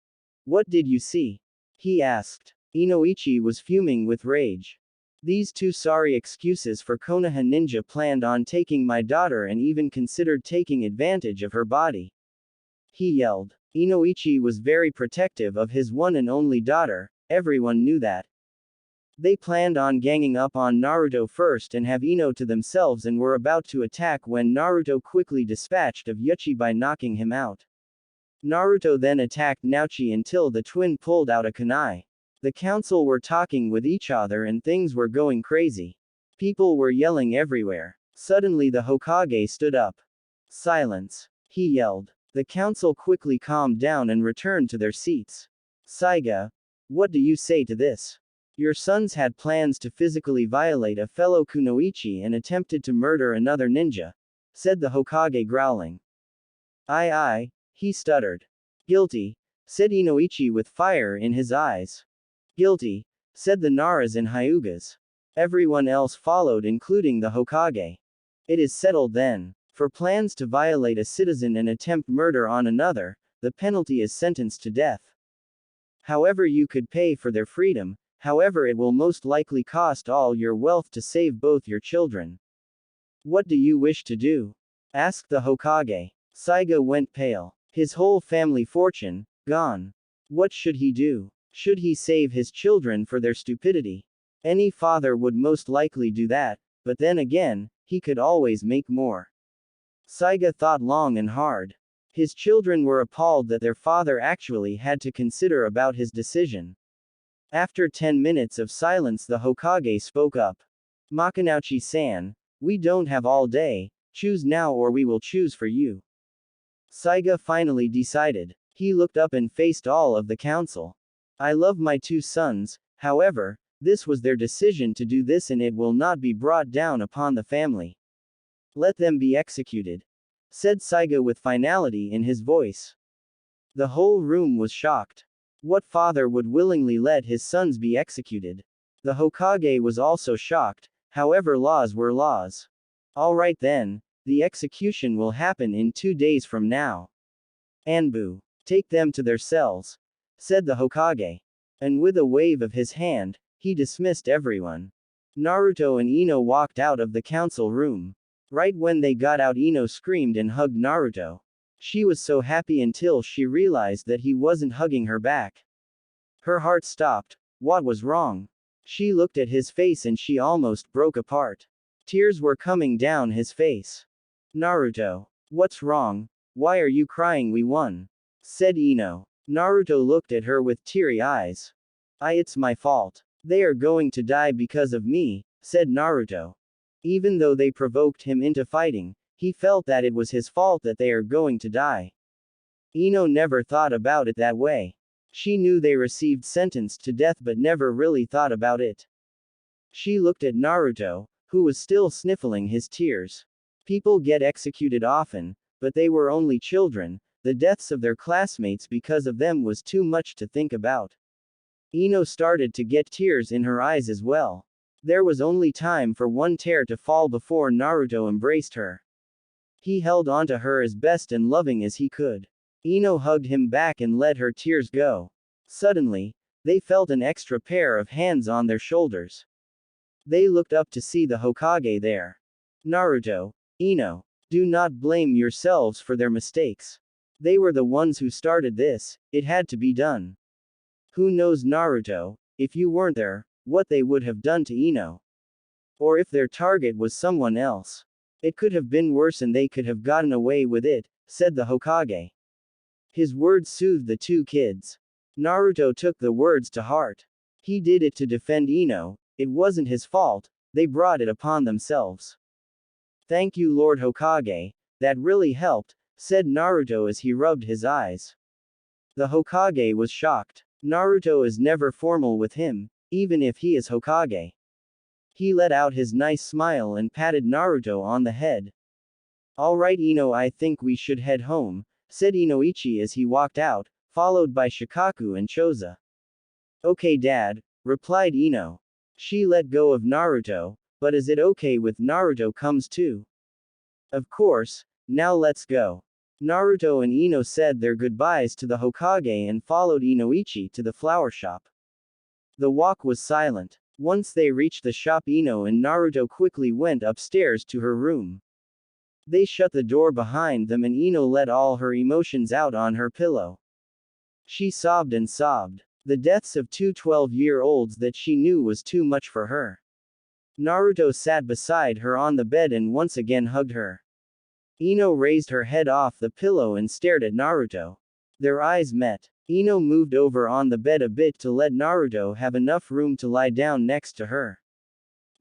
What did you see? He asked. Inoichi was fuming with rage. These two sorry excuses for Konoha ninja planned on taking my daughter and even considered taking advantage of her body. He yelled. Inoichi was very protective of his one and only daughter, everyone knew that. They planned on ganging up on Naruto first and have Ino to themselves and were about to attack when Naruto quickly dispatched of Yuchi by knocking him out. Naruto then attacked Naochi until the twin pulled out a kunai. The council were talking with each other and things were going crazy. People were yelling everywhere. Suddenly the Hokage stood up. Silence, he yelled. The council quickly calmed down and returned to their seats. Saiga, what do you say to this? Your sons had plans to physically violate a fellow kunoichi and attempted to murder another ninja, said the Hokage growling. Aye, he stuttered. Guilty, said Inoichi with fire in his eyes. Guilty, said the Naras and Hyugas. Everyone else followed, including the Hokage. It is settled then. For plans to violate a citizen and attempt murder on another, the penalty is sentence to death. However, you could pay for their freedom, however, it will most likely cost all your wealth to save both your children. What do you wish to do? Asked the Hokage. Saiga went pale. His whole family fortune, gone. What should he do? Should he save his children for their stupidity? Any father would most likely do that, but then again, he could always make more. Saiga thought long and hard. His children were appalled that their father actually had to consider about his decision. After 10 minutes of silence, the Hokage spoke up. Makanouchi-san, we don't have all day, choose now or we will choose for you. Saiga finally decided. He looked up and faced all of the council. I love my two sons, however, this was their decision to do this and it will not be brought down upon the family. Let them be executed, said Saiga with finality in his voice. The whole room was shocked. What father would willingly let his sons be executed? The Hokage was also shocked, however, laws were laws. Alright then, the execution will happen in 2 days from now. Anbu, take them to their cells, said the Hokage. And with a wave of his hand, he dismissed everyone. Naruto and Ino walked out of the council room. Right when they got out, Ino screamed and hugged Naruto. She was so happy until she realized that he wasn't hugging her back. Her heart stopped. What was wrong? She looked at his face and she almost broke apart. Tears were coming down his face. Naruto, what's wrong? Why are you crying? We won, said Ino. Naruto looked at her with teary eyes. It's my fault. They are going to die because of me, said Naruto. Even though they provoked him into fighting, he felt that it was his fault that they are going to die. Ino never thought about it that way. She knew they received sentenced to death but never really thought about it. She looked at Naruto, who was still sniffling his tears. People get executed often, but they were only children. The deaths of their classmates because of them was too much to think about. Ino started to get tears in her eyes as well. There was only time for one tear to fall before Naruto embraced her. He held onto her as best and loving as he could. Ino hugged him back and let her tears go. Suddenly, they felt an extra pair of hands on their shoulders. They looked up to see the Hokage there. Naruto, Ino, do not blame yourselves for their mistakes. They were the ones who started this, it had to be done. Who knows, Naruto, if you weren't there, what they would have done to Ino? Or if their target was someone else. It could have been worse and they could have gotten away with it, said the Hokage. His words soothed the two kids. Naruto took the words to heart. He did it to defend Ino, it wasn't his fault, they brought it upon themselves. Thank you, Lord Hokage, that really helped, said Naruto as he rubbed his eyes. The Hokage was shocked. Naruto is never formal with him, even if he is Hokage. He let out his nice smile and patted Naruto on the head. Alright Ino, I think we should head home, said Inoichi as he walked out, followed by Shikaku and Choza. Okay Dad, replied Ino. She let go of Naruto, but is it okay with Naruto comes too? Of course, now let's go. Naruto and Ino said their goodbyes to the Hokage and followed Inoichi to the flower shop. The walk was silent. Once they reached the shop, Ino and Naruto quickly went upstairs to her room. They shut the door behind them and Ino let all her emotions out on her pillow. She sobbed and sobbed. The deaths of two 12-year-olds that she knew was too much for her. Naruto sat beside her on the bed and once again hugged her. Ino raised her head off the pillow and stared at Naruto. Their eyes met. Ino moved over on the bed a bit to let Naruto have enough room to lie down next to her.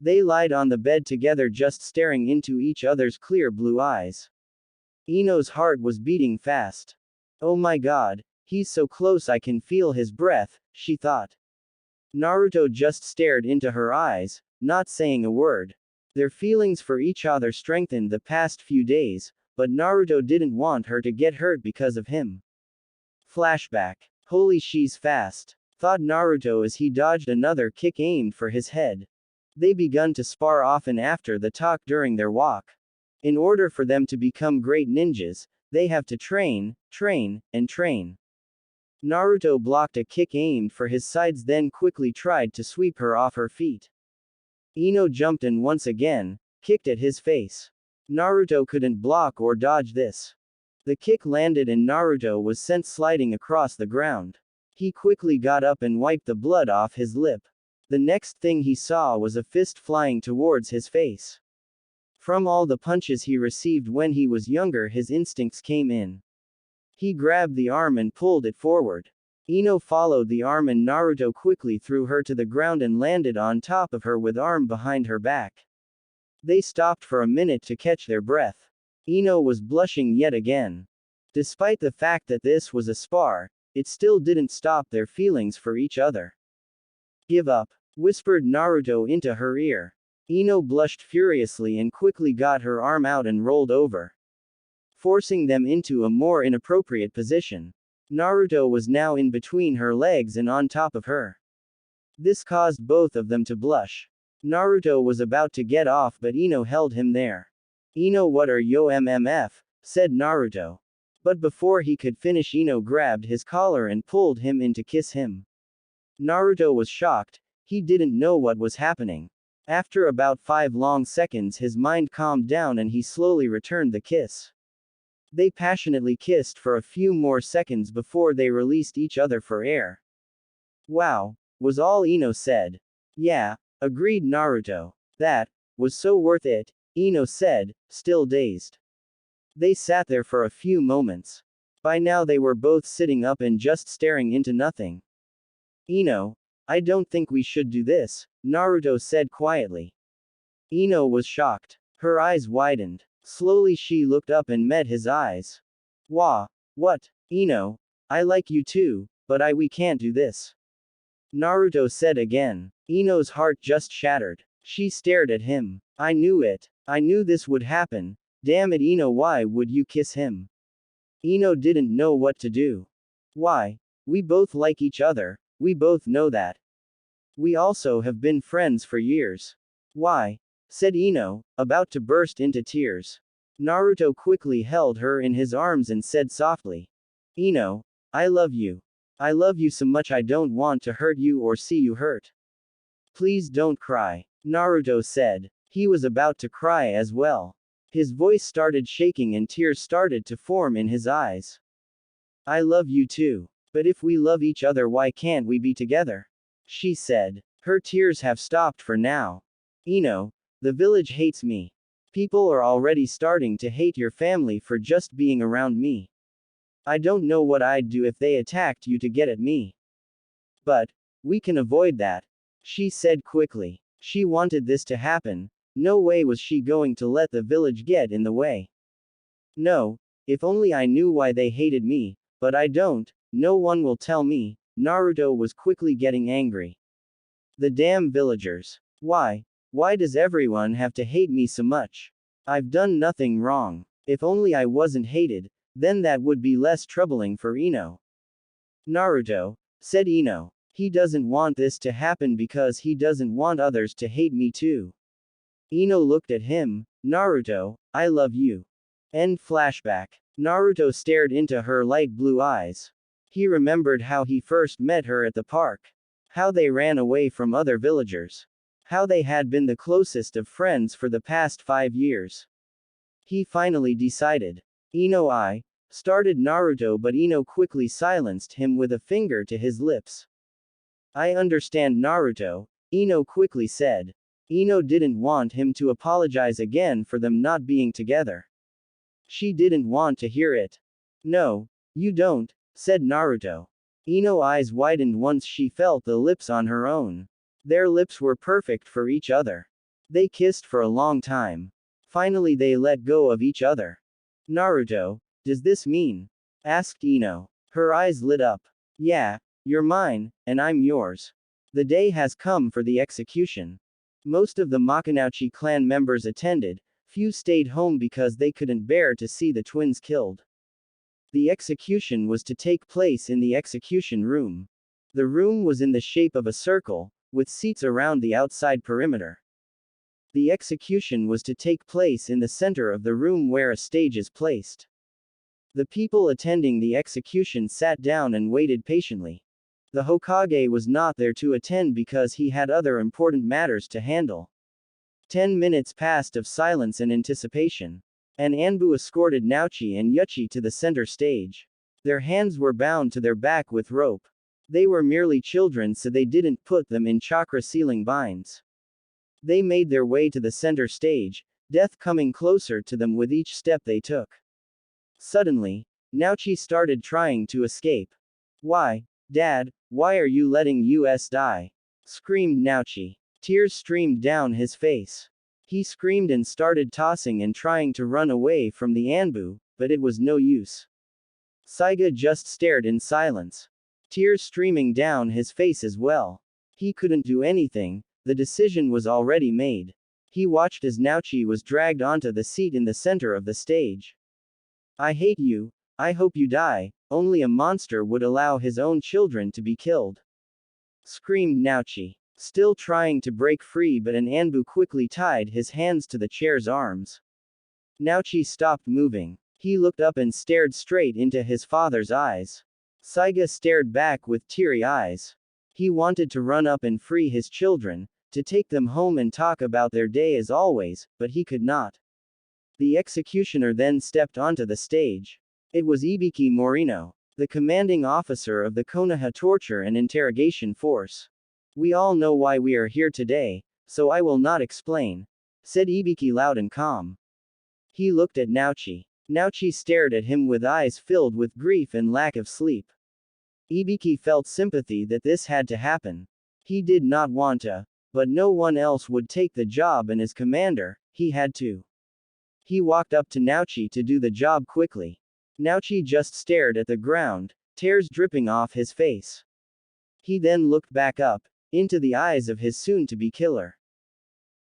They lied on the bed together just staring into each other's clear blue eyes. Ino's heart was beating fast. Oh my god, he's so close I can feel his breath, she thought. Naruto just stared into her eyes, not saying a word. Their feelings for each other strengthened the past few days, but Naruto didn't want her to get hurt because of him. Flashback. Holy she's fast, thought Naruto as he dodged another kick aimed for his head. They begun to spar often after the talk during their walk. In order for them to become great ninjas, they have to train, and train. Naruto blocked a kick aimed for his sides then quickly tried to sweep her off her feet. Ino jumped and once again, kicked at his face. Naruto couldn't block or dodge this. The kick landed and Naruto was sent sliding across the ground. He quickly got up and wiped the blood off his lip. The next thing he saw was a fist flying towards his face. From all the punches he received when he was younger, his instincts came in. He grabbed the arm and pulled it forward. Ino followed the arm and Naruto quickly threw her to the ground and landed on top of her with arm behind her back. They stopped for a minute to catch their breath. Ino was blushing yet again. Despite the fact that this was a spar, it still didn't stop their feelings for each other. Give up, whispered Naruto into her ear. Ino blushed furiously and quickly got her arm out and rolled over, forcing them into a more inappropriate position. Naruto was now in between her legs and on top of her. This caused both of them to blush. Naruto was about to get off but Ino held him there. Ino, what are yo mmf, said Naruto. But before he could finish, Ino grabbed his collar and pulled him in to kiss him. Naruto was shocked, he didn't know what was happening. After about 5 long seconds his mind calmed down and he slowly returned the kiss. They passionately kissed for a few more seconds before they released each other for air. Wow, was all Ino said. Yeah, agreed Naruto. That was so worth it, Ino said, still dazed. They sat there for a few moments. By now they were both sitting up and just staring into nothing. Ino, I don't think we should do this, Naruto said quietly. Ino was shocked. Her eyes widened. Slowly she looked up and met his eyes. Wah. What? Ino, I like you too, but we can't do this. Naruto said again. Ino's heart just shattered. She stared at him. I knew it. I knew this would happen. Damn it, Ino, why would you kiss him? Ino didn't know what to do. Why? We both like each other. We both know that. We also have been friends for years. Why? Said Ino, about to burst into tears. Naruto quickly held her in his arms and said softly. Ino, I love you. I love you so much I don't want to hurt you or see you hurt. Please don't cry, Naruto said. He was about to cry as well. His voice started shaking and tears started to form in his eyes. I love you too. But if we love each other, why can't we be together? She said. Her tears have stopped for now. Ino, the village hates me. People are already starting to hate your family for just being around me. I don't know what I'd do if they attacked you to get at me. But we can avoid that, she said quickly. She wanted this to happen. No way was she going to let the village get in the way. No, if only I knew why they hated me, but I don't. No one will tell me. Naruto was quickly getting angry. The damn villagers. Why? Why does everyone have to hate me so much? I've done nothing wrong. If only I wasn't hated, then that would be less troubling for Ino. Naruto, said Ino. He doesn't want this to happen because he doesn't want others to hate me too. Ino looked at him. Naruto, I love you. End flashback. Naruto stared into her light blue eyes. He remembered how he first met her at the park. How they ran away from other villagers. How they had been the closest of friends for the past 5 years. He finally decided. Ino, I started Naruto, but Ino quickly silenced him with a finger to his lips. I understand, Naruto, Ino quickly said. Ino didn't want him to apologize again for them not being together. She didn't want to hear it. No, you don't, said Naruto. Ino's eyes widened once she felt the lips on her own. Their lips were perfect for each other. They kissed for a long time. Finally they let go of each other. Naruto, does this mean? Asked Ino. Her eyes lit up. Yeah, you're mine, and I'm yours. The day has come for the execution. Most of the Makanouchi clan members attended. Few stayed home because they couldn't bear to see the twins killed. The execution was to take place in the execution room. The room was in the shape of a circle, with seats around the outside perimeter. The execution was to take place in the center of the room where a stage is placed. The people attending the execution sat down and waited patiently. The Hokage was not there to attend because he had other important matters to handle. 10 minutes passed of silence and anticipation. An Anbu escorted Naochi and Yuchi to the center stage. Their hands were bound to their back with rope. They were merely children, so they didn't put them in chakra sealing binds. They made their way to the center stage, death coming closer to them with each step they took. Suddenly, Naochi started trying to escape. Why, Dad, why are you letting us die? Screamed Naochi. Tears streamed down his face. He screamed and started tossing and trying to run away from the Anbu, but it was no use. Saiga just stared in silence. Tears streaming down his face as well. He couldn't do anything, the decision was already made. He watched as Naochi was dragged onto the seat in the center of the stage. I hate you, I hope you die, only a monster would allow his own children to be killed. Screamed Naochi. Still trying to break free, but an Anbu quickly tied his hands to the chair's arms. Naochi stopped moving. He looked up and stared straight into his father's eyes. Saiga stared back with teary eyes. He wanted to run up and free his children, to take them home and talk about their day as always, but he could not. The executioner then stepped onto the stage. It was Ibiki Morino, the commanding officer of the Konoha torture and interrogation force. We all know why we are here today, so I will not explain, said Ibiki loud and calm. He looked at Naochi. Naochi stared at him with eyes filled with grief and lack of sleep. Ibiki felt sympathy that this had to happen. He did not want to, but no one else would take the job, and as commander, he had to. He walked up to Naochi to do the job quickly. Naochi just stared at the ground, tears dripping off his face. He then looked back up, into the eyes of his soon-to-be killer.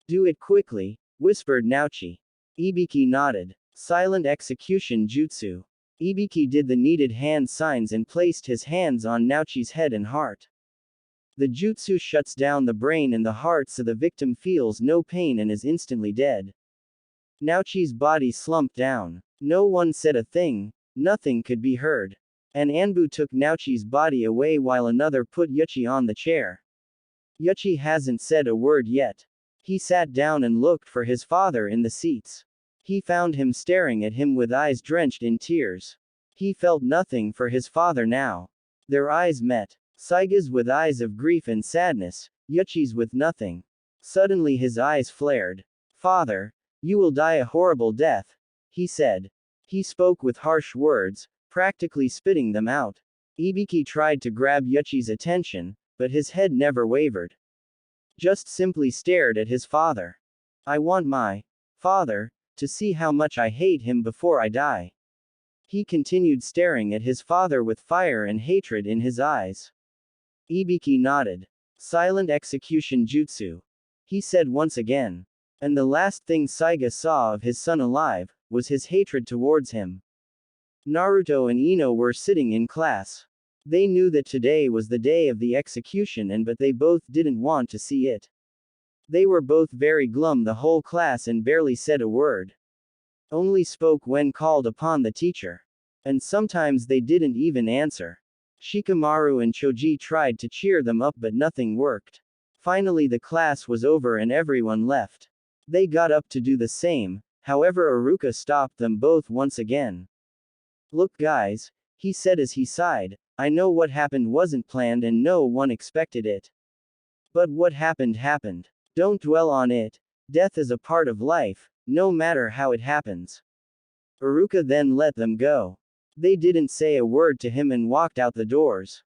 Do it quickly, whispered Naochi. Ibiki nodded. Silent execution jutsu. Ibiki did the needed hand signs and placed his hands on Naochi's head and heart. The jutsu shuts down the brain and the heart so the victim feels no pain and is instantly dead. Naochi's body slumped down. No one said a thing, nothing could be heard. An Anbu took Naochi's body away while another put Yuchi on the chair. Yuchi hasn't said a word yet. He sat down and looked for his father in the seats. He found him staring at him with eyes drenched in tears. He felt nothing for his father now. Their eyes met. Saiga's with eyes of grief and sadness, Yuchi's with nothing. Suddenly his eyes flared. Father, you will die a horrible death, he said. He spoke with harsh words, practically spitting them out. Ibiki tried to grab Yuchi's attention, but his head never wavered. Just simply stared at his father. I want my father to see how much I hate him before I die. He continued staring at his father with fire and hatred in his eyes. Ibiki nodded. Silent execution jutsu. He said once again. And the last thing Saiga saw of his son alive was his hatred towards him. Naruto and Ino were sitting in class. They knew that today was the day of the execution but they both didn't want to see it. They were both very glum the whole class and barely said a word. Only spoke when called upon the teacher. And sometimes they didn't even answer. Shikamaru and Choji tried to cheer them up but nothing worked. Finally the class was over and everyone left. They got up to do the same, however Iruka stopped them both once again. Look guys, he said as he sighed, I know what happened wasn't planned and no one expected it. But what happened happened. Don't dwell on it. Death is a part of life, no matter how it happens. Iruka then let them go. They didn't say a word to him and walked out the doors.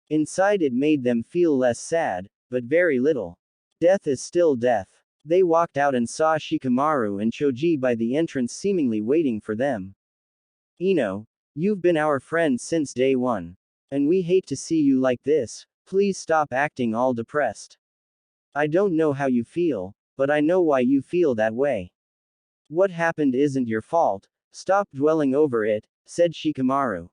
Inside it made them feel less sad, but very little. Death is still death. They walked out and saw Shikamaru and Choji by the entrance seemingly waiting for them. Ino, you've been our friend since day one. And we hate to see you like this, please stop acting all depressed. I don't know how you feel, but I know why you feel that way. What happened isn't your fault, stop dwelling over it, said Shikamaru.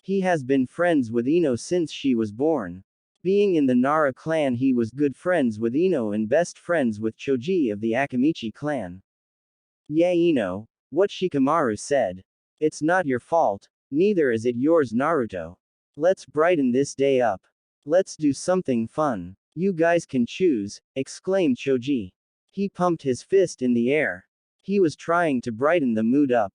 He has been friends with Ino since she was born. Being in the Nara clan he was good friends with Ino and best friends with Choji of the Akamichi clan. Yeah Ino, what Shikamaru said. It's not your fault, neither is it yours Naruto. Let's brighten this day up. Let's do something fun. You guys can choose, exclaimed Choji. He pumped his fist in the air. He was trying to brighten the mood up.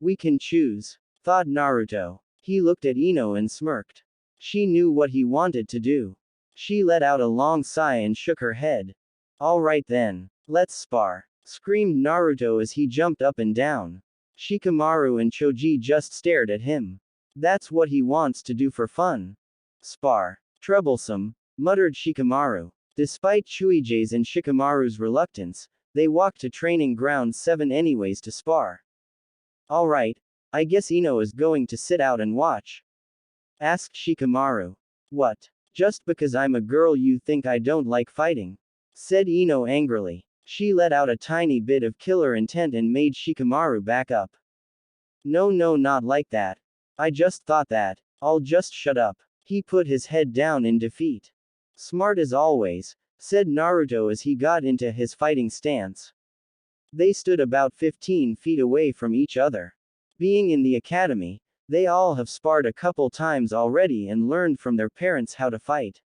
We can choose, thought Naruto. He looked at Ino and smirked. She knew what he wanted to do. She let out a long sigh and shook her head. Alright then, let's spar, screamed Naruto as he jumped up and down. Shikamaru and Choji just stared at him. That's what he wants to do for fun. Spar. Troublesome, muttered Shikamaru. Despite Chuiji's and Shikamaru's reluctance, they walked to training ground 7 anyways to spar. Alright, I guess Ino is going to sit out and watch. Asked Shikamaru. What? Just because I'm a girl you think I don't like fighting? Said Ino angrily. She let out a tiny bit of killer intent and made Shikamaru back up. No, not like that. I just thought that. I'll just shut up. He put his head down in defeat. Smart as always, said Naruto as he got into his fighting stance. They stood about 15 feet away from each other. Being in the academy, they all have sparred a couple times already and learned from their parents how to fight.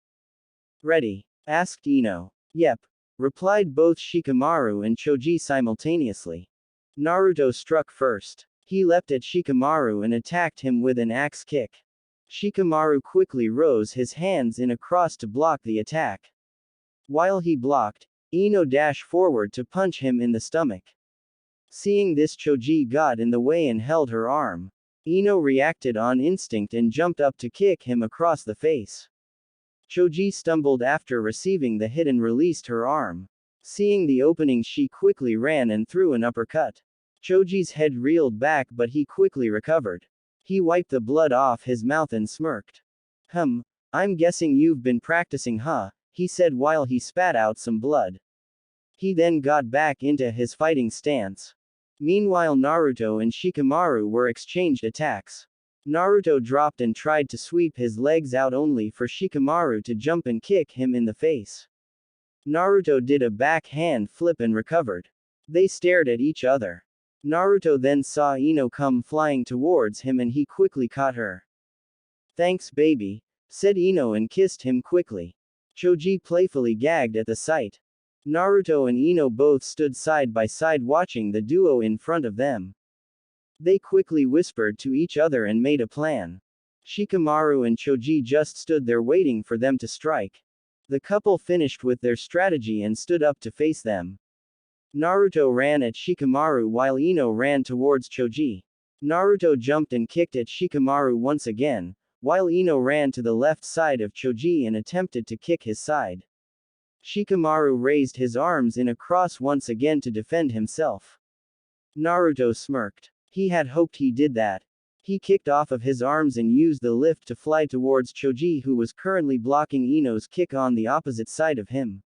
Ready? Asked Ino. Yep, replied both Shikamaru and Choji simultaneously. Naruto struck first. He leapt at Shikamaru and attacked him with an axe kick. Shikamaru quickly rose his hands in a cross to block the attack. While he blocked, Ino dashed forward to punch him in the stomach. Seeing this, Choji got in the way and held her arm. Ino reacted on instinct and jumped up to kick him across the face. Choji stumbled after receiving the hit and released her arm. Seeing the opening, she quickly ran and threw an uppercut. Choji's head reeled back, but he quickly recovered. He wiped the blood off his mouth and smirked. I'm guessing you've been practicing, huh? He said while he spat out some blood. He then got back into his fighting stance. Meanwhile, Naruto and Shikamaru were exchanged attacks. Naruto dropped and tried to sweep his legs out only for Shikamaru to jump and kick him in the face. Naruto did a backhand flip and recovered. They stared at each other. Naruto then saw Ino come flying towards him and he quickly caught her. "Thanks, baby," said Ino and kissed him quickly. Choji playfully gagged at the sight. Naruto and Ino both stood side by side watching the duo in front of them. They quickly whispered to each other and made a plan. Shikamaru and Choji just stood there waiting for them to strike. The couple finished with their strategy and stood up to face them. Naruto ran at Shikamaru while Ino ran towards Choji. Naruto jumped and kicked at Shikamaru once again, while Ino ran to the left side of Choji and attempted to kick his side. Shikamaru raised his arms in a cross once again to defend himself. Naruto smirked. He had hoped he did that. He kicked off of his arms and used the lift to fly towards Choji, who was currently blocking Ino's kick on the opposite side of him.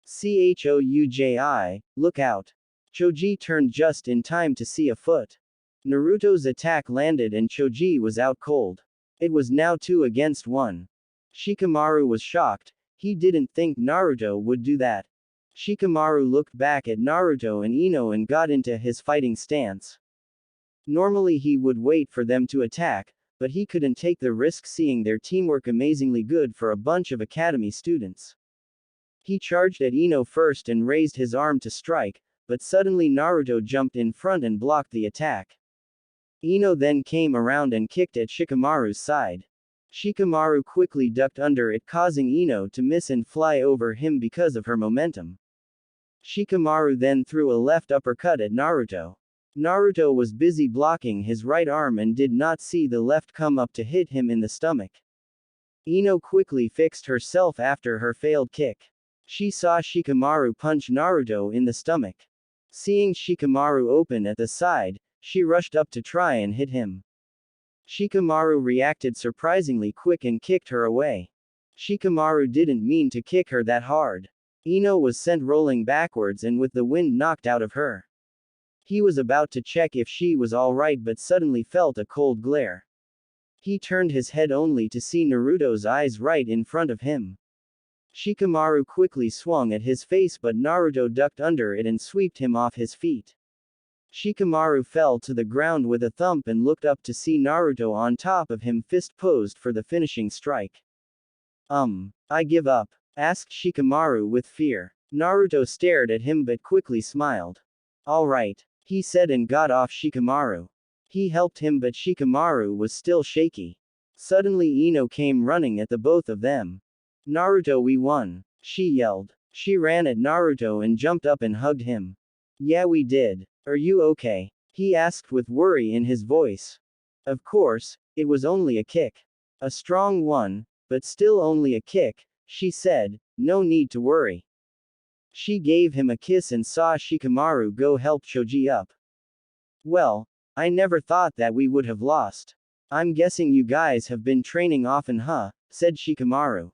Chouji, look out. Choji turned just in time to see a foot. Naruto's attack landed and Choji was out cold. It was now 2 against 1. Shikamaru was shocked. He didn't think Naruto would do that. Shikamaru looked back at Naruto and Ino and got into his fighting stance. Normally he would wait for them to attack, but he couldn't take the risk seeing their teamwork amazingly good for a bunch of academy students. He charged at Ino first and raised his arm to strike, but suddenly Naruto jumped in front and blocked the attack. Ino then came around and kicked at Shikamaru's side. Shikamaru quickly ducked under it, causing Ino to miss and fly over him because of her momentum. Shikamaru then threw a left uppercut at Naruto. Naruto was busy blocking his right arm and did not see the left come up to hit him in the stomach. Ino quickly fixed herself after her failed kick. She saw Shikamaru punch Naruto in the stomach. Seeing Shikamaru open at the side, she rushed up to try and hit him. Shikamaru reacted surprisingly quick and kicked her away. Shikamaru didn't mean to kick her that hard. Ino was sent rolling backwards and with the wind knocked out of her. He was about to check if she was alright but suddenly felt a cold glare. He turned his head only to see Naruto's eyes right in front of him. Shikamaru quickly swung at his face but Naruto ducked under it and swept him off his feet. Shikamaru fell to the ground with a thump and looked up to see Naruto on top of him, fist posed for the finishing strike. I give up, asked Shikamaru with fear. Naruto stared at him but quickly smiled. Alright, he said and got off Shikamaru. He helped him but Shikamaru was still shaky. Suddenly Ino came running at the both of them. Naruto, we won, she yelled. She ran at Naruto and jumped up and hugged him. Yeah, we did. Are you okay? He asked with worry in his voice. Of course, it was only a kick. A strong one, but still only a kick, she said, no need to worry. She gave him a kiss and saw Shikamaru go help Choji up. Well, I never thought that we would have lost. I'm guessing you guys have been training often, huh? Said Shikamaru.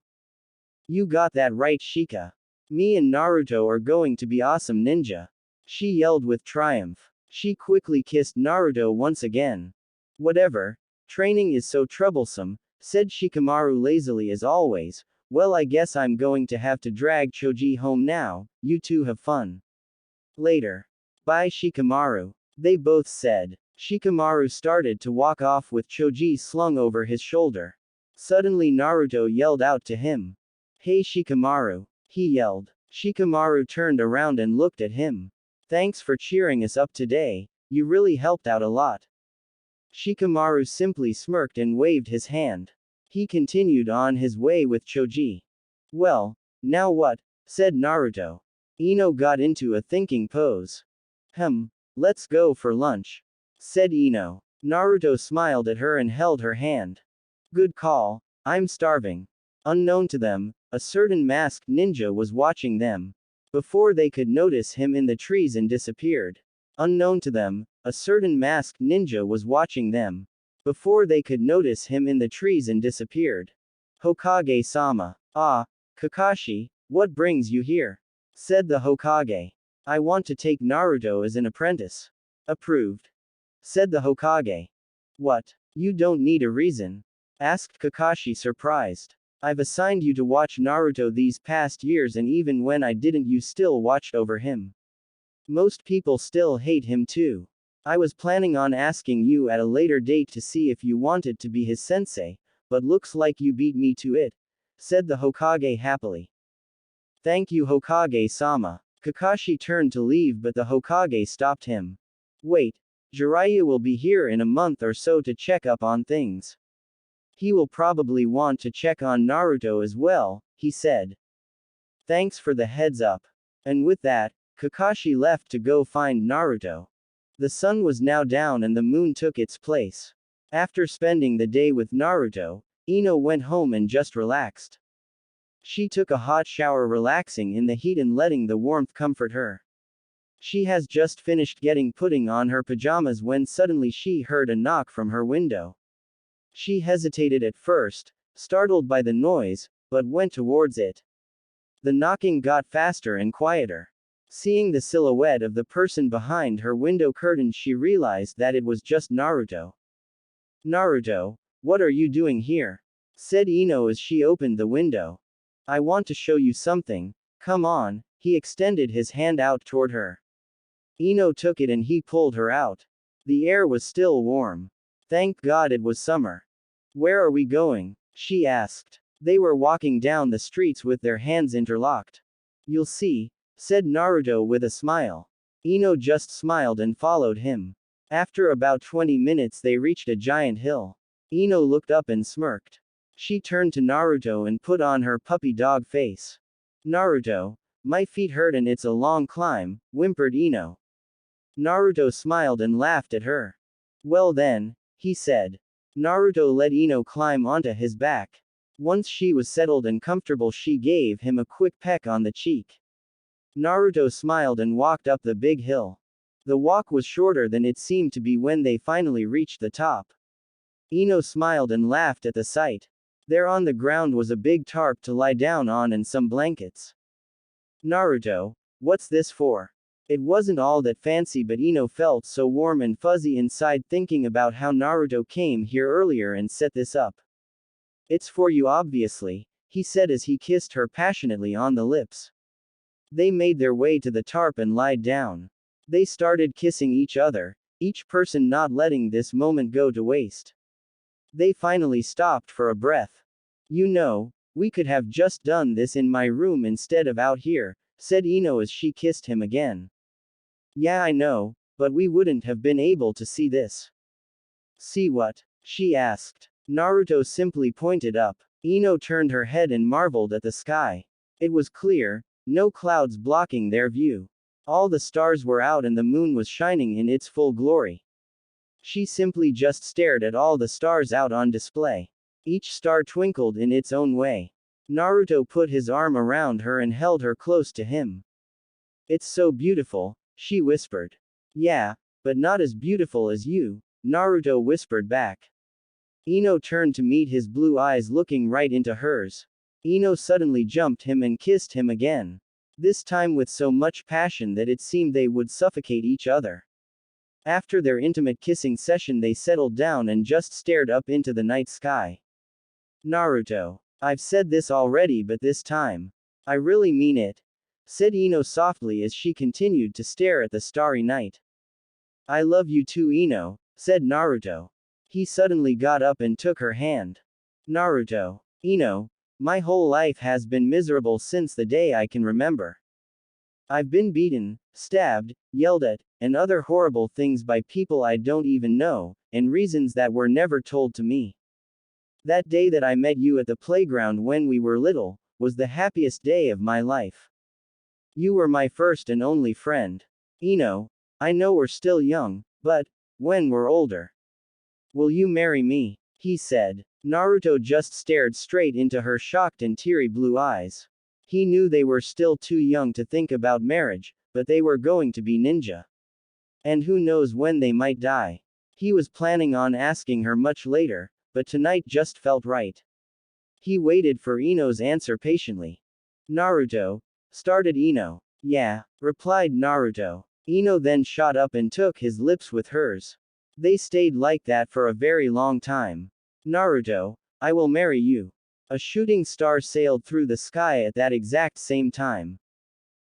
You got that right, Shika. Me and Naruto are going to be awesome ninja. She yelled with triumph. She quickly kissed Naruto once again. Whatever. Training is so troublesome, said Shikamaru lazily as always. Well, I guess I'm going to have to drag Choji home now. You two have fun. Later. Bye, Shikamaru. They both said. Shikamaru started to walk off with Choji slung over his shoulder. Suddenly Naruto yelled out to him. Hey Shikamaru, he yelled. Shikamaru turned around and looked at him. Thanks for cheering us up today, you really helped out a lot. Shikamaru simply smirked and waved his hand. He continued on his way with Choji. Well, now what? Said Naruto. Ino got into a thinking pose. Let's go for lunch, said Ino. Naruto smiled at her and held her hand. Good call, I'm starving. Unknown to them, a certain masked ninja was watching them. Before they could notice him in the trees and disappeared. Unknown to them, a certain masked ninja was watching them. Before they could notice him in the trees and disappeared. Hokage-sama. Ah, Kakashi, what brings you here? Said the Hokage. I want to take Naruto as an apprentice. Approved. Said the Hokage. What? You don't need a reason? Asked Kakashi surprised. I've assigned you to watch Naruto these past years, and even when I didn't, you still watched over him. Most people still hate him too. I was planning on asking you at a later date to see if you wanted to be his sensei, but looks like you beat me to it, said the Hokage happily. Thank you, Hokage-sama. Kakashi turned to leave, but the Hokage stopped him. Wait, Jiraiya will be here in a month or so to check up on things. He will probably want to check on Naruto as well, he said. Thanks for the heads up. And with that, Kakashi left to go find Naruto. The sun was now down and the moon took its place. After spending the day with Naruto, Ino went home and just relaxed. She took a hot shower, relaxing in the heat and letting the warmth comfort her. She has just finished putting on her pajamas when suddenly she heard a knock from her window. She hesitated at first, startled by the noise, but went towards it. The knocking got faster and quieter. Seeing the silhouette of the person behind her window curtain, she realized that it was just Naruto. Naruto, what are you doing here? Said Ino as she opened the window. I want to show you something. Come on. He extended his hand out toward her. Ino took it and he pulled her out. The air was still warm. Thank God it was summer. Where are we going? She asked. They were walking down the streets with their hands interlocked. You'll see, said Naruto with a smile. Ino just smiled and followed him. After about 20 minutes they reached a giant hill. Ino looked up and smirked. She turned to Naruto and put on her puppy dog face. Naruto, my feet hurt and it's a long climb, whimpered Ino. Naruto smiled and laughed at her. Well then, he said. Naruto let Ino climb onto his back. Once she was settled and comfortable, she gave him a quick peck on the cheek. Naruto smiled and walked up the big hill. The walk was shorter than it seemed to be when they finally reached the top. Ino smiled and laughed at the sight. There on the ground was a big tarp to lie down on and some blankets. Naruto, what's this for? It wasn't all that fancy, but Ino felt so warm and fuzzy inside thinking about how Naruto came here earlier and set this up. It's for you obviously, he said as he kissed her passionately on the lips. They made their way to the tarp and lied down. They started kissing each other, each person not letting this moment go to waste. They finally stopped for a breath. You know, we could have just done this in my room instead of out here, said Ino as she kissed him again. Yeah, I know, but we wouldn't have been able to see this. See what? She asked. Naruto simply pointed up. Ino turned her head and marveled at the sky. It was clear, no clouds blocking their view. All the stars were out and the moon was shining in its full glory. She simply just stared at all the stars out on display. Each star twinkled in its own way. Naruto put his arm around her and held her close to him. It's so beautiful, she whispered. Yeah, but not as beautiful as you, Naruto whispered back. Ino turned to meet his blue eyes looking right into hers. Ino suddenly jumped him and kissed him again. This time with so much passion that it seemed they would suffocate each other. After their intimate kissing session they settled down and just stared up into the night sky. Naruto, I've said this already but this time, I really mean it, said Ino softly as she continued to stare at the starry night. I love you too, Ino, said Naruto. He suddenly got up and took her hand. Naruto, Ino, my whole life has been miserable since the day I can remember. I've been beaten, stabbed, yelled at, and other horrible things by people I don't even know, and reasons that were never told to me. That day that I met you at the playground when we were little, was the happiest day of my life. You were my first and only friend. Ino, I know we're still young, but, when we're older, will you marry me? He said. Naruto just stared straight into her shocked and teary blue eyes. He knew they were still too young to think about marriage, but they were going to be ninja. And who knows when they might die. He was planning on asking her much later, but tonight just felt right. He waited for Ino's answer patiently. Naruto, started Ino. Yeah, replied Naruto. Ino then shot up and took his lips with hers. They stayed like that for a very long time. Naruto, I will marry you. A shooting star sailed through the sky at that exact same time.